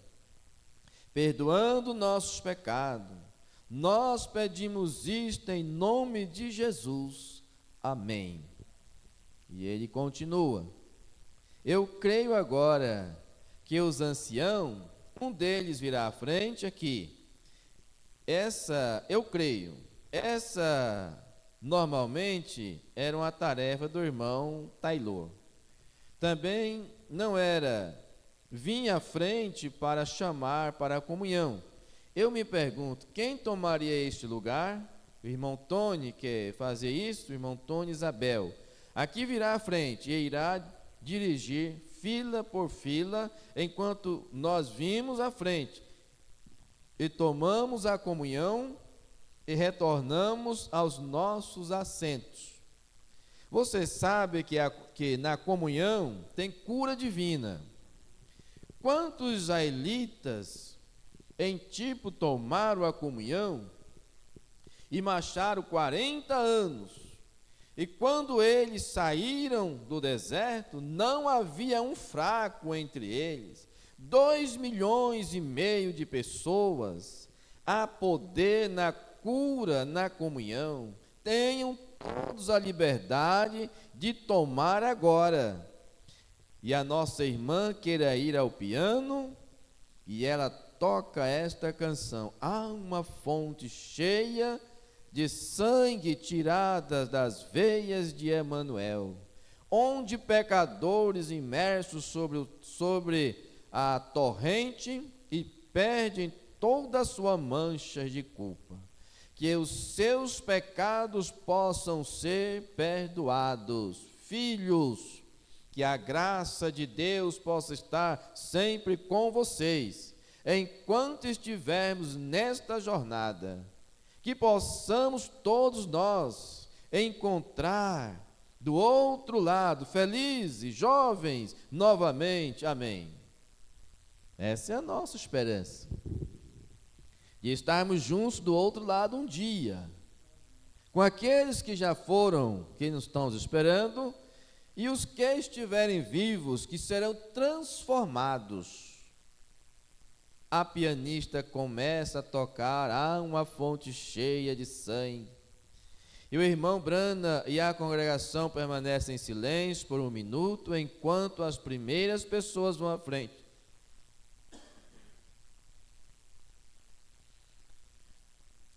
perdoando nossos pecados. Nós pedimos isto em nome de Jesus. Amém. E ele continua: eu creio agora que os anciãos, um deles virá à frente aqui. Eu creio, essa normalmente era uma tarefa do irmão Taylor. Também não era vir à frente para chamar para a comunhão. Eu me pergunto, quem tomaria este lugar? O irmão Tony quer fazer isso, o irmão Tony Isabel. Aqui virá à frente e irá dirigir fila por fila, enquanto nós vimos à frente e tomamos a comunhão e retornamos aos nossos assentos. Você sabe que na comunhão tem cura divina. Quantos israelitas em tipo tomaram a comunhão e marcharam 40 anos, e quando eles saíram do deserto, não havia um fraco entre eles, 2,5 milhões de pessoas. Há poder na cura, na comunhão. Tenham todos a liberdade de tomar agora. E a nossa irmã queira ir ao piano, e ela toca esta canção. Há uma fonte cheia de sangue tirada das veias de Emanuel, onde pecadores imersos sobre a torrente e perdem toda a sua mancha de culpa. que os seus pecados possam ser perdoados. Filhos, que a graça de Deus possa estar sempre com vocês, enquanto estivermos nesta jornada, que possamos todos nós encontrar do outro lado, felizes, jovens, novamente. Amém. Essa é a nossa esperança, de estarmos juntos do outro lado um dia, com aqueles que já foram, que nos estão esperando, e os que estiverem vivos, que serão transformados. A pianista começa a tocar, há uma fonte cheia de sangue. E o irmão Brana e a congregação permanecem em silêncio por um minuto, enquanto as primeiras pessoas vão à frente.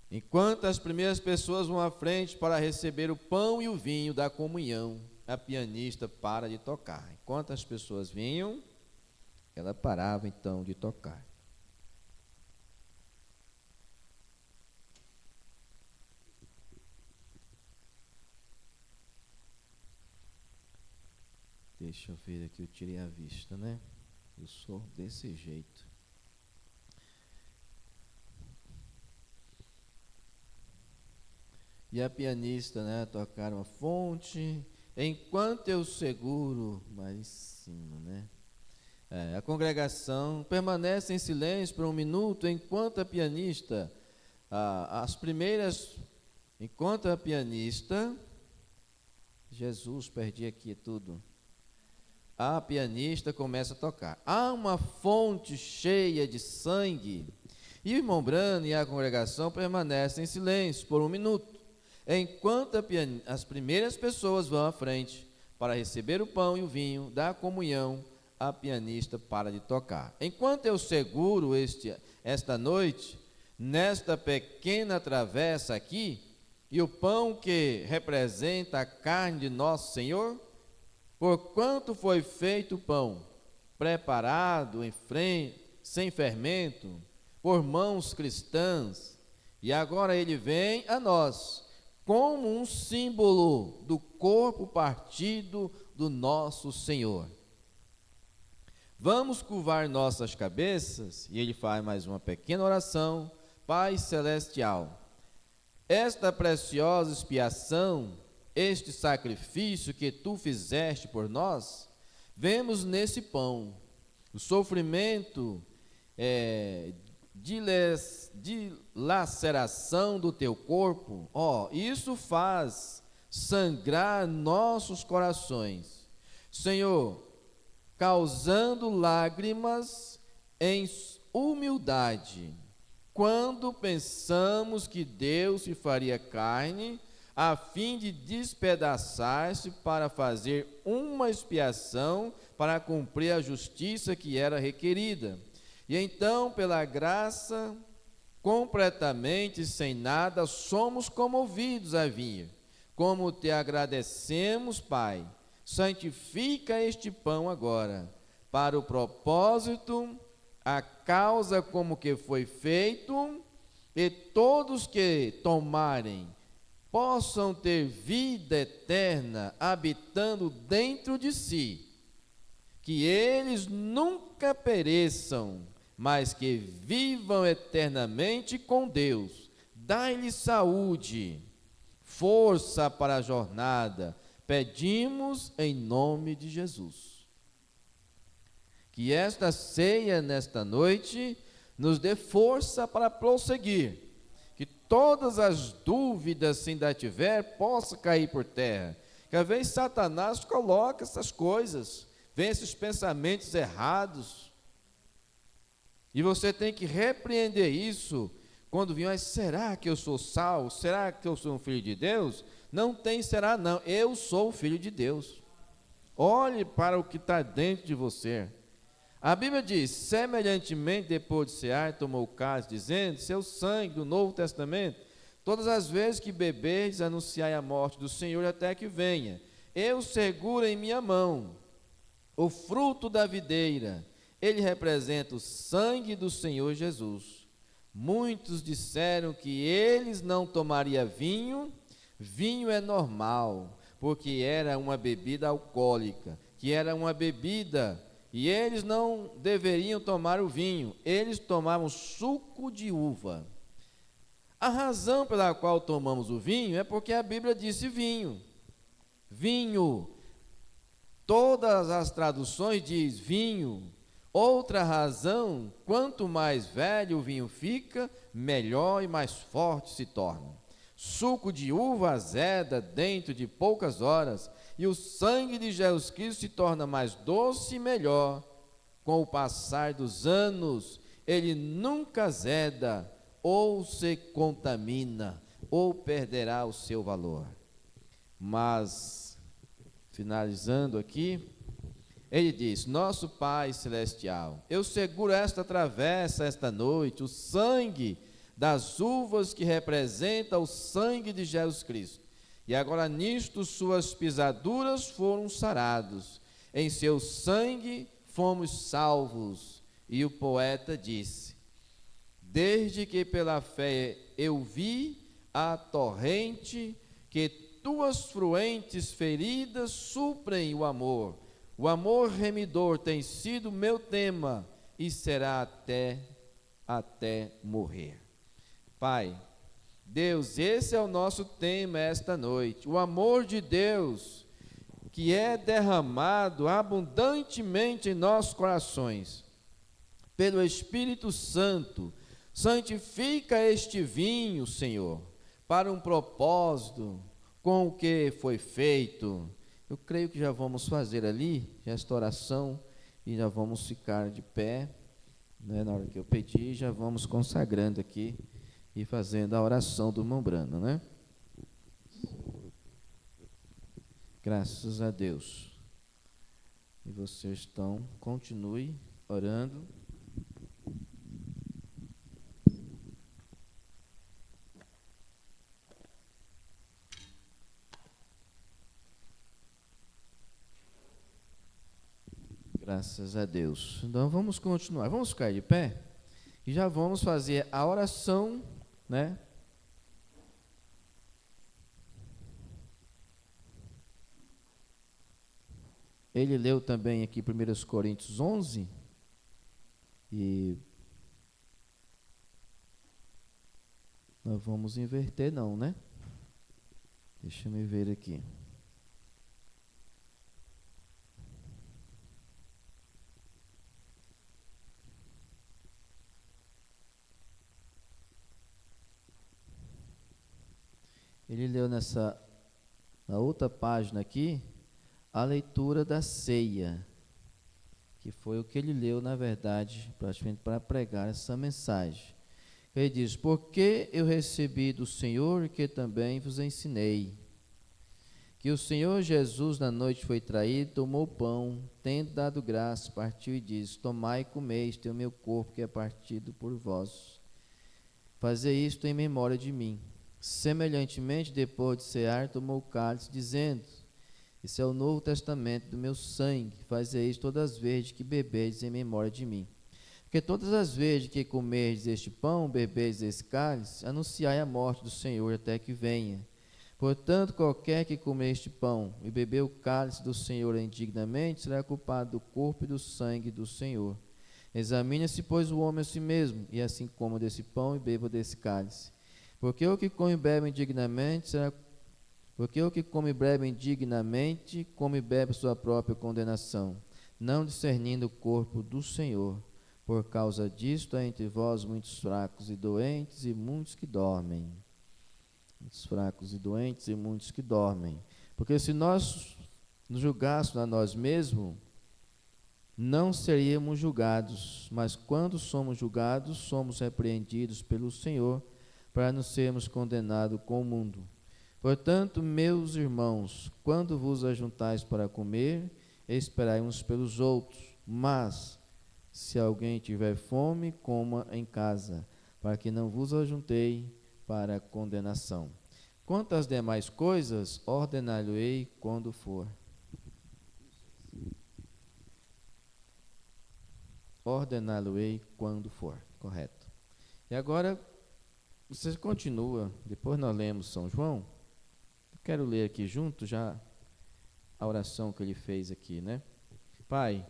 Enquanto as primeiras pessoas vão à frente para receber o pão e o vinho da comunhão, a pianista para de tocar. Enquanto as pessoas vinham, ela parava então de tocar. Deixa eu ver aqui, eu tirei a vista, né? Eu sou desse jeito. E a pianista, né, tocar uma fonte, enquanto eu seguro, mais em cima, né? A congregação permanece em silêncio por um minuto, enquanto a pianista, Jesus, perdi aqui tudo. A pianista começa a tocar. Há uma fonte cheia de sangue. E o irmão Brano e a congregação permanecem em silêncio por um minuto, enquanto as primeiras pessoas vão à frente para receber o pão e o vinho da comunhão. A pianista para de tocar. Enquanto eu seguro esta noite, nesta pequena travessa aqui, e o pão que representa a carne de nosso Senhor, porquanto foi feito o pão, preparado sem fermento, por mãos cristãs, e agora ele vem a nós, como um símbolo do corpo partido do nosso Senhor. Vamos curvar nossas cabeças, e ele faz mais uma pequena oração. Pai Celestial, esta preciosa expiação, este sacrifício que tu fizeste por nós, vemos nesse pão o sofrimento de laceração do teu corpo. Isso faz sangrar nossos corações, Senhor, causando lágrimas em humildade, quando pensamos que Deus se faria carne, a fim de despedaçar-se para fazer uma expiação, para cumprir a justiça que era requerida. E então, pela graça, completamente sem nada, somos comovidos a vir. Como te agradecemos, Pai, santifica este pão agora, para o propósito, a causa como que foi feito, e todos que tomarem possam ter vida eterna habitando dentro de si, que eles nunca pereçam, mas que vivam eternamente com Deus. Dai-lhes saúde, força para a jornada, pedimos em nome de Jesus. Que esta ceia nesta noite nos dê força para prosseguir, que todas as dúvidas, se ainda tiver, possam cair por terra. Que às vezes Satanás coloca essas coisas, vem esses pensamentos errados, e você tem que repreender isso quando vir. Mas será que eu sou salvo? Será que eu sou um filho de Deus? Não tem será não, eu sou o filho de Deus. Olhe para o que está dentro de você. A Bíblia diz, semelhantemente depois de cear, tomou o cálice, dizendo, seu sangue do Novo Testamento, todas as vezes que beberdes, anunciai a morte do Senhor até que venha. Eu seguro em minha mão o fruto da videira, ele representa o sangue do Senhor Jesus. Muitos disseram que eles não tomariam vinho. Vinho é normal, porque era uma bebida alcoólica, que era uma bebida, e eles não deveriam tomar o vinho, eles tomavam suco de uva. A razão pela qual tomamos o vinho é porque a Bíblia disse vinho. Vinho. Todas as traduções diz vinho. Outra razão, quanto mais velho o vinho fica, melhor e mais forte se torna. Suco de uva azeda dentro de poucas horas, e o sangue de Jesus Cristo se torna mais doce e melhor. Com o passar dos anos, ele nunca azeda, ou se contamina, ou perderá o seu valor. Mas, finalizando aqui, ele diz: nosso Pai Celestial, eu seguro esta travessa esta noite, o sangue das uvas que representa o sangue de Jesus Cristo. E agora nisto suas pisaduras foram sarados, em seu sangue fomos salvos. E o poeta disse: desde que pela fé eu vi a torrente, que tuas fluentes feridas suprem o amor remidor tem sido meu tema, e será até morrer. Pai, Deus, esse é o nosso tema esta noite, o amor de Deus, que é derramado abundantemente em nossos corações, pelo Espírito Santo. Santifica este vinho, Senhor, para um propósito, com o que foi feito. Eu creio que já vamos fazer ali esta oração e já vamos ficar de pé, né, na hora que eu pedir, já vamos consagrando aqui e fazendo a oração do irmão Brano, né? Graças a Deus. E vocês continue orando. Graças a Deus. Então vamos continuar, vamos ficar de pé e já vamos fazer a oração, né? Ele leu também aqui 1 Coríntios 11 e nós vamos inverter não, né? Deixa eu ver aqui. Ele leu na outra página aqui, a leitura da ceia, que foi o que ele leu, na verdade, praticamente para pregar essa mensagem. Ele diz: porque eu recebi do Senhor, que também vos ensinei, que o Senhor Jesus, na noite foi traído, tomou o pão, tendo dado graça, partiu e disse: tomai e comei, este é o meu corpo, que é partido por vós. Fazei isto em memória de mim. Semelhantemente, depois de cear, tomou o cálice, dizendo: esse é o Novo Testamento do meu sangue, fazei isto todas as vezes que bebedes em memória de mim. Porque todas as vezes que comerdes este pão, bebedes esse cálice, anunciai a morte do Senhor até que venha. Portanto, qualquer que comer este pão e beber o cálice do Senhor indignamente, será culpado do corpo e do sangue do Senhor. Examine-se, pois, o homem a si mesmo, e assim coma desse pão e beba desse cálice. Porque o que come e bebe indignamente, come e bebe sua própria condenação, não discernindo o corpo do Senhor. Por causa disto, há entre vós muitos fracos e doentes, e muitos que dormem. Muitos fracos e doentes, e muitos que dormem. Porque se nós nos julgássemos a nós mesmos, não seríamos julgados, mas quando somos julgados, somos repreendidos pelo Senhor, para não sermos condenados com o mundo. Portanto, meus irmãos, quando vos ajuntais para comer, esperai uns pelos outros. Mas, se alguém tiver fome, coma em casa, para que não vos ajuntei para condenação. Quanto às demais coisas, ordenar-lhe-ei quando for. Ordená-lo-ei quando for, correto. E agora, você continua, depois nós lemos São João. Eu quero ler aqui junto já a oração que ele fez aqui, né? Pai,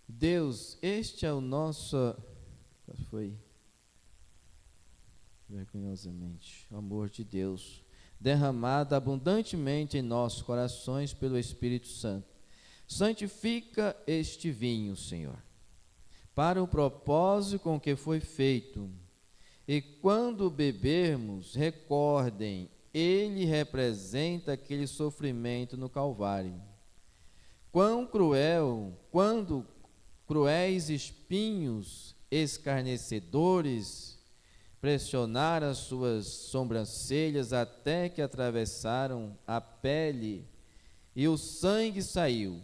Deus, este é o nosso... Foi vergonhosamente o amor de Deus, derramado abundantemente em nossos corações pelo Espírito Santo. Santifica este vinho, Senhor, para o propósito com que foi feito. E quando bebermos, recordem, ele representa aquele sofrimento no Calvário. Quando cruéis espinhos escarnecedores pressionaram as suas sobrancelhas até que atravessaram a pele e o sangue saiu.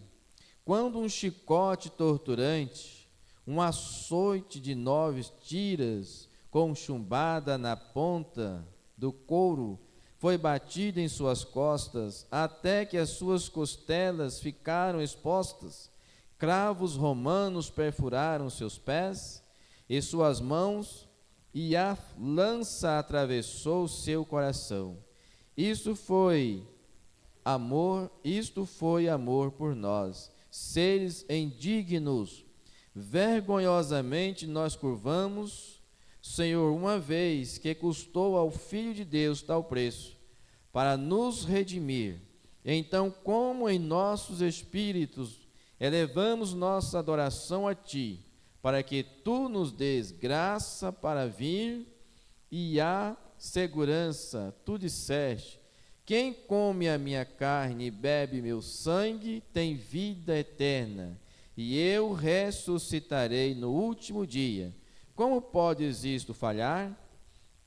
Quando um chicote torturante, um açoite de 9 tiras com chumbada na ponta do couro foi batido em suas costas até que as suas costelas ficaram expostas, cravos romanos perfuraram seus pés e suas mãos, e a lança atravessou seu coração. Isto foi amor por nós, seres indignos. Vergonhosamente nós curvamos, Senhor, uma vez que custou ao Filho de Deus tal preço, para nos redimir. Então, como em nossos espíritos elevamos nossa adoração a Ti, para que Tu nos des graça para vir, e a segurança, Tu disseste, quem come a minha carne e bebe meu sangue tem vida eterna, e eu ressuscitarei no último dia. Como podes isto falhar?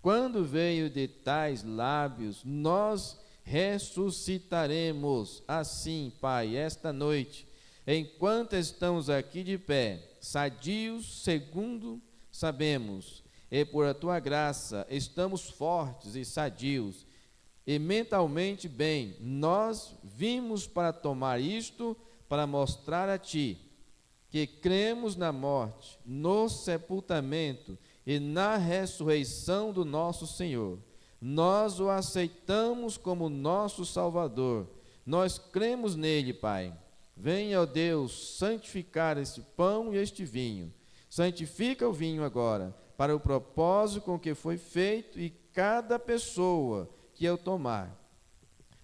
Quando veio de tais lábios, nós ressuscitaremos. Assim, Pai, esta noite, enquanto estamos aqui de pé, sadios, segundo sabemos, e por a Tua graça estamos fortes e sadios, e mentalmente bem, nós vimos para tomar isto, para mostrar a Ti, que cremos na morte, no sepultamento e na ressurreição do nosso Senhor. Nós o aceitamos como nosso Salvador, nós cremos nele, Pai. Venha, ó Deus, santificar este pão e este vinho. Santifica o vinho agora, para o propósito com que foi feito, e cada pessoa que eu tomar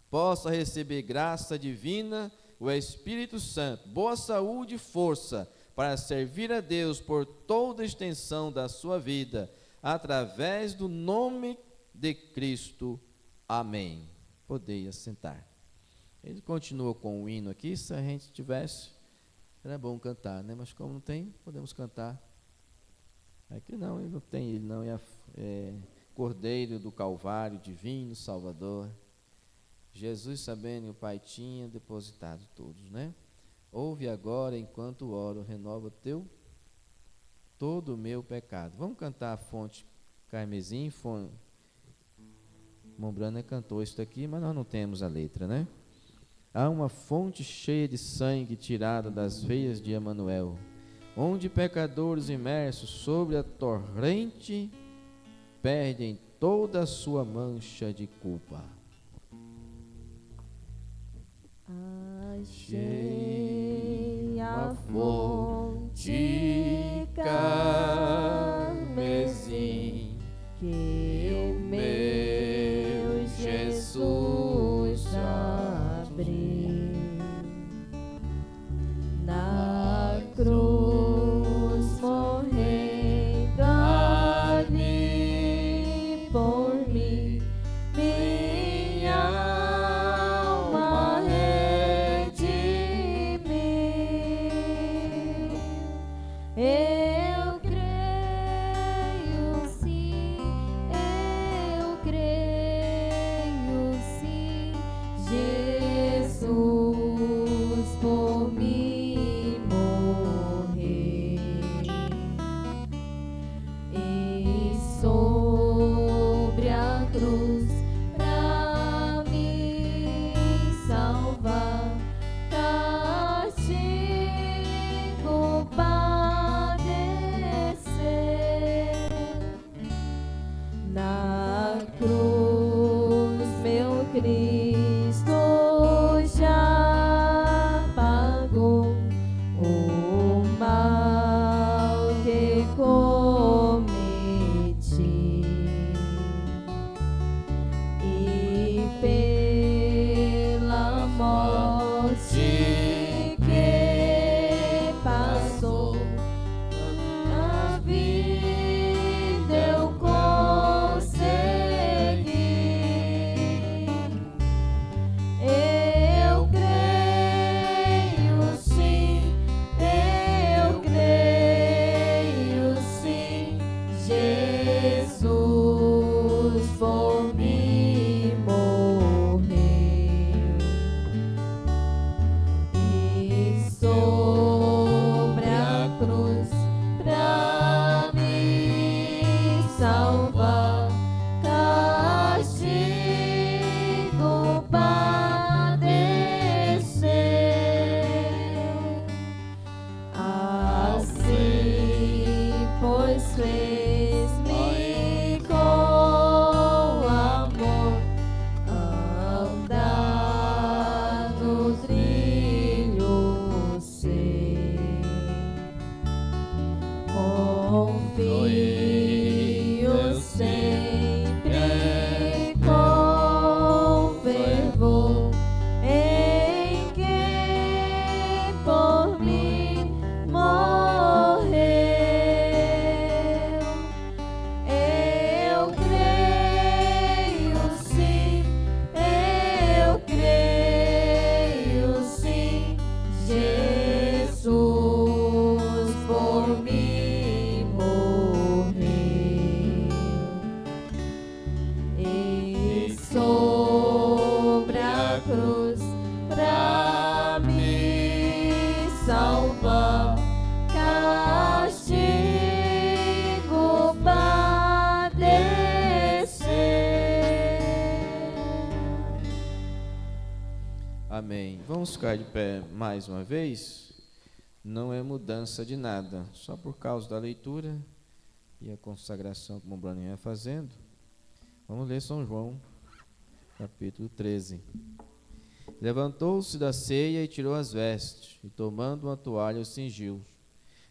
possa receber graça divina, o Espírito Santo, boa saúde e força para servir a Deus por toda a extensão da sua vida, através do nome de Cristo. Amém. Podem assentar. Ele continua com o hino aqui. Se a gente tivesse, era bom cantar, né? Mas como não tem, podemos cantar. Aqui não, ele não tem, ele não é Cordeiro do Calvário, Divino Salvador. Jesus, sabendo que o Pai tinha depositado todos, né? Ouve agora, enquanto oro, renova todo o meu pecado. Vamos cantar a fonte carmesim, Mombrana cantou isso aqui, mas nós não temos a letra, né? Há uma fonte cheia de sangue tirada das veias de Emanuel, onde pecadores imersos sobre a torrente perdem toda a sua mancha de culpa. Achei a fonte carmesim que o meu Jesus abriu na cruz, morrendo ali por mim. Minha alma redimiu. Eu creio fez-me com amor andar no trilho seu. Confio sempre com fervor em quem por mim morreu. Eu creio sim, Jesus por mim morreu. E sobre a cruz pra me salvar, castigo padecer. Amém. Vamos ficar de pé mais uma vez. Não é mudança de nada, só por causa da leitura e a consagração que o Bruninho vai fazendo. Vamos ler São João, capítulo 13. Levantou-se da ceia e tirou as vestes, e tomando uma toalha o cingiu.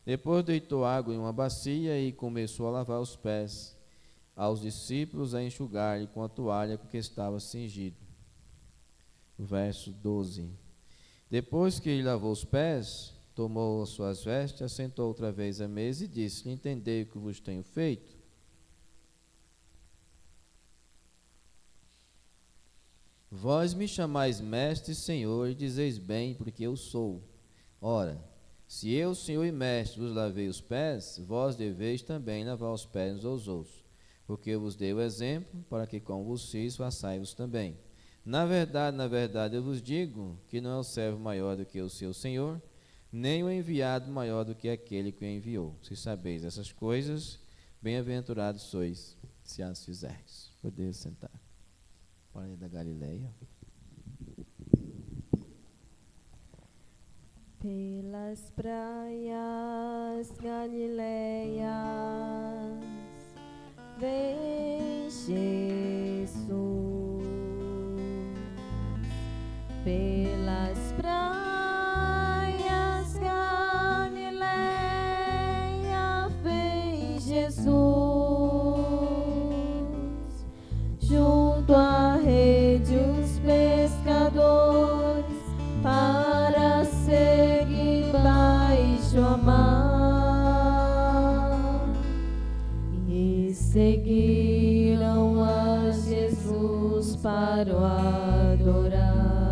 Depois deitou água em uma bacia e começou a lavar os pés aos discípulos, a enxugar-lhe com a toalha com que estava cingido. Verso 12. Depois que ele lavou os pés, tomou as suas vestes, assentou outra vez à mesa e disse: Entendei o que vos tenho feito? Vós me chamais mestre e senhor, e dizeis bem, porque eu sou. Ora, se eu, senhor e mestre, vos lavei os pés, vós deveis também lavar os pés uns aos outros, porque eu vos dei o exemplo, para que como vos fiz, façai-vos também. Na verdade, eu vos digo que não é o servo maior do que o seu senhor, nem o enviado maior do que aquele que o enviou. Se sabeis essas coisas, bem-aventurados sois, se as fizerdes. Podeis sentar. Maria da Galileia. Pelas praias galileias vem Jesus. Pelas praias Galileia vem Jesus, junto à rede os pescadores para seguir baixo a mar, e seguiram a Jesus para o adorar.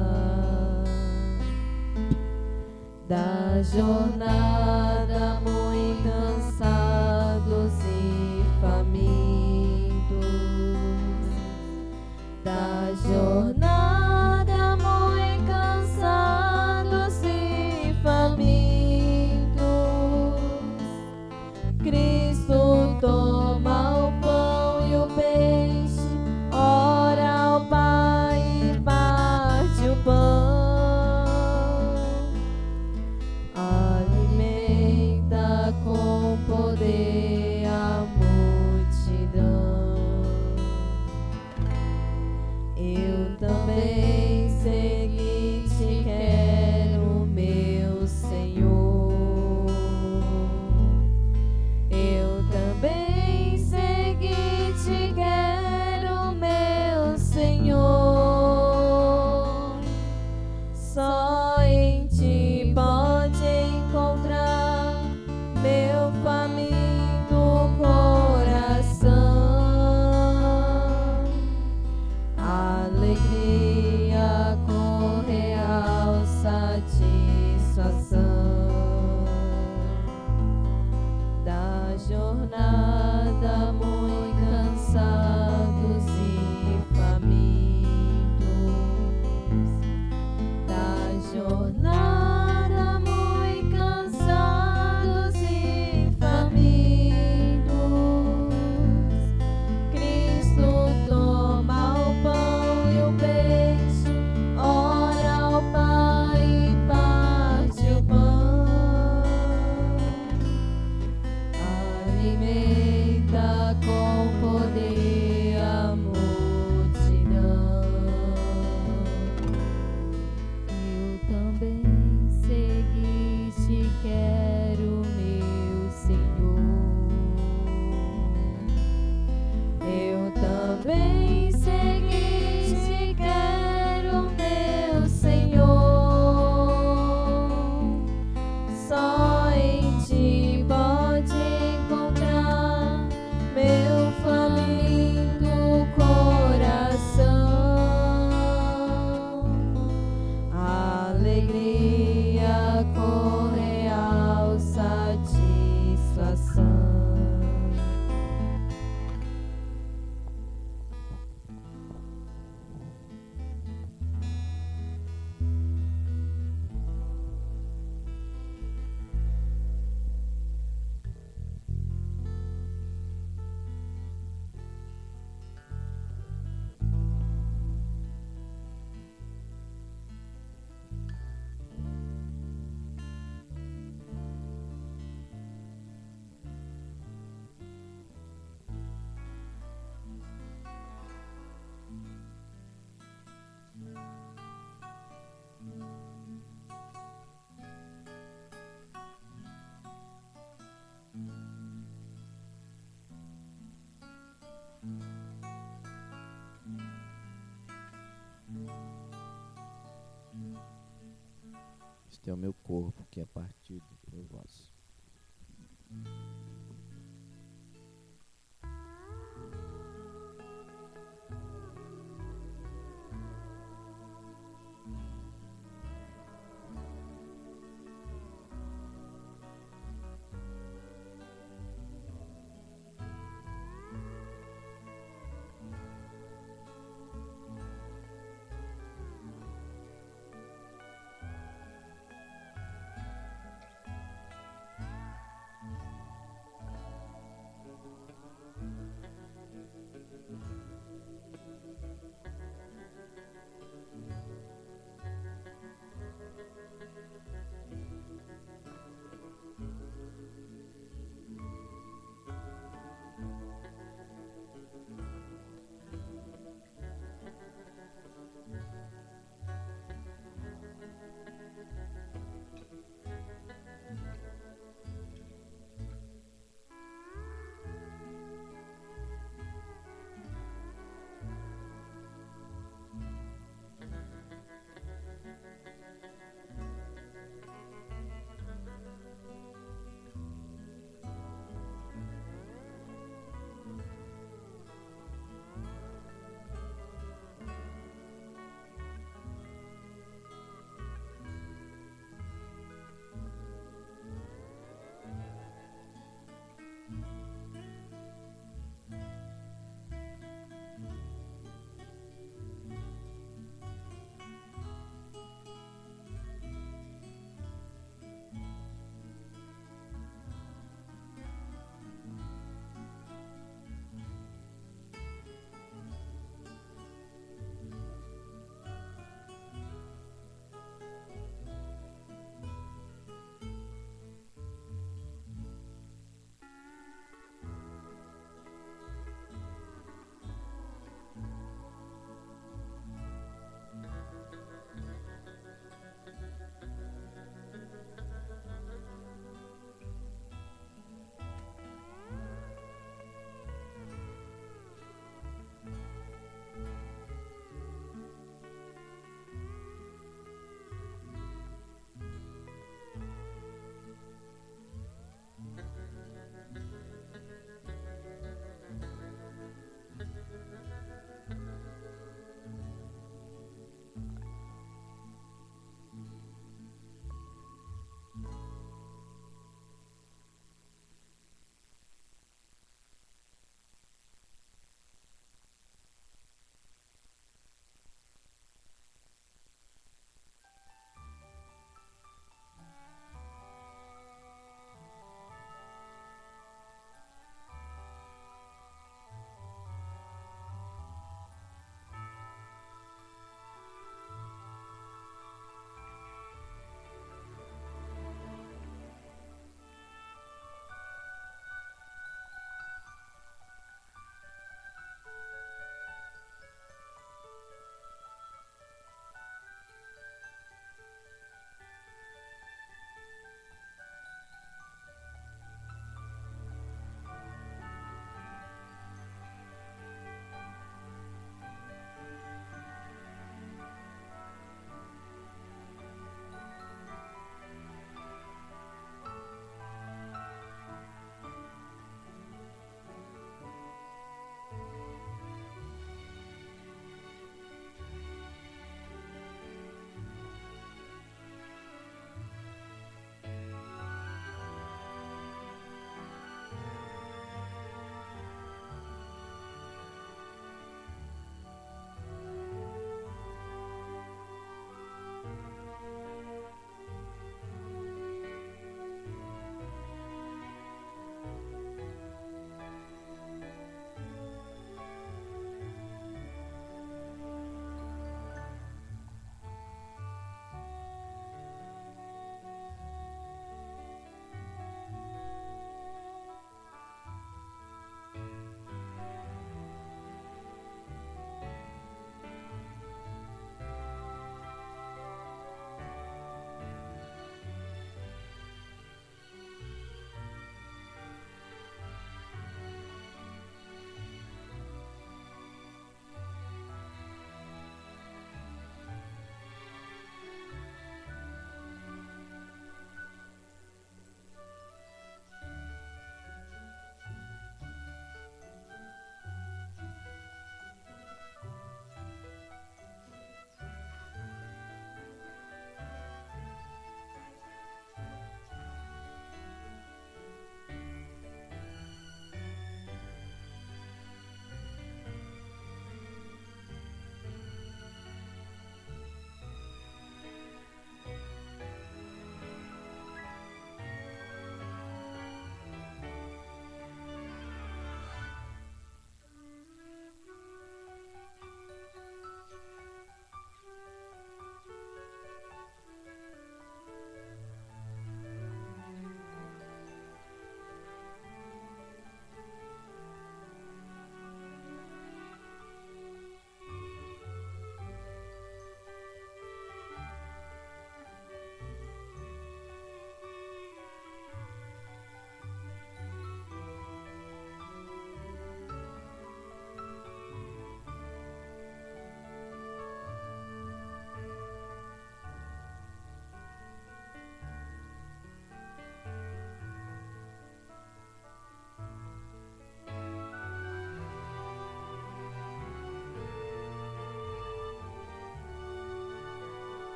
Da jornada muito cansados e famintos, da jornada muito cansados e famintos, Cristo toma o pão e o peixe, ora ao Pai e parte o pão. Com poder a multidão. Eu também segui-te, quero, meu Senhor. Eu também segui-te, quero, meu Senhor. Só em ti pode encontrar meu faminto coração, alegria com real satisfação. Da jornada muito cansados e famintos, da jornada muito cansados e famintos, Cristo toma o pão e o peixe, ora ao Pai e parte o pão. Alimenta agita com poder a multidão. Eu também segui, te quero, meu Senhor. Eu também segui, te quero, meu Senhor. Só em ti pode encontrar meu faminto coração. Alegria com real satisfação. Este é o meu corpo que é partido por vós.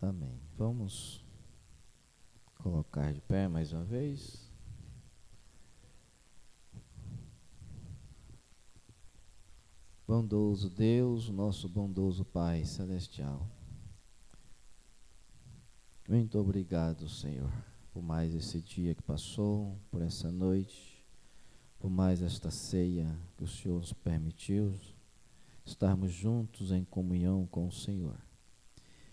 Amém. Vamos colocar de pé mais uma vez. Bondoso Deus, nosso bondoso Pai Celestial, muito obrigado, Senhor, por mais esse dia que passou, por essa noite, por mais esta ceia que o Senhor nos permitiu estarmos juntos em comunhão com o Senhor.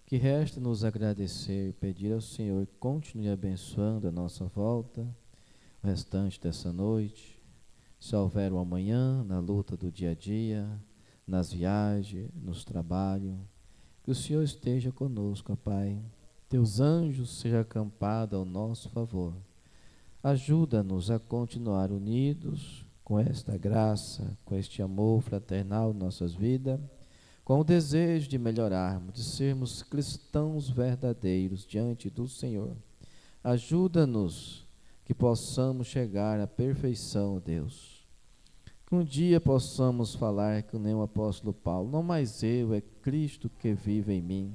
Que resta nos agradecer e pedir ao Senhor que continue abençoando a nossa volta, o restante dessa noite. Se houver um amanhã, na luta do dia a dia, nas viagens, nos trabalhos, que o Senhor esteja conosco, ó Pai. Teus anjos sejam acampados ao nosso favor. Ajuda-nos a continuar unidos com esta graça, com este amor fraternal em nossas vidas, com o desejo de melhorarmos, de sermos cristãos verdadeiros diante do Senhor. Ajuda-nos que possamos chegar à perfeição, Deus. Que um dia possamos falar que nem o apóstolo Paulo, não mais eu, é Cristo que vive em mim.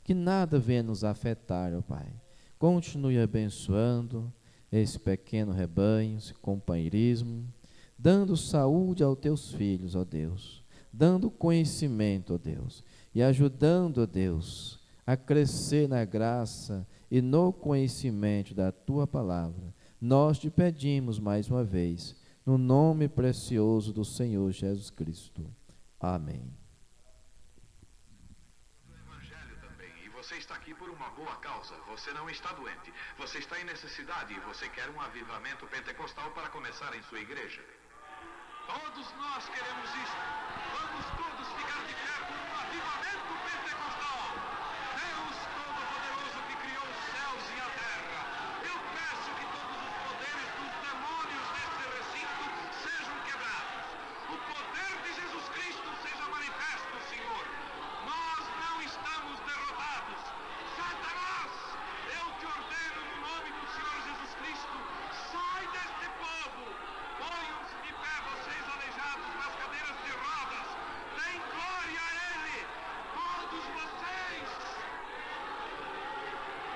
Que nada venha nos afetar, ó Pai. Continue abençoando esse pequeno rebanho, esse companheirismo, dando saúde aos teus filhos, ó Deus, dando conhecimento, ó Deus, e ajudando, ó Deus, a crescer na graça e no conhecimento da Tua Palavra. Nós te pedimos mais uma vez, no nome precioso do Senhor Jesus Cristo. Amém. Você está aqui por uma boa causa, você não está doente, você está em necessidade e você quer um avivamento pentecostal para começar em sua igreja. Todos nós queremos isso. Vamos todos ficar de pé por um avivamento pentecostal.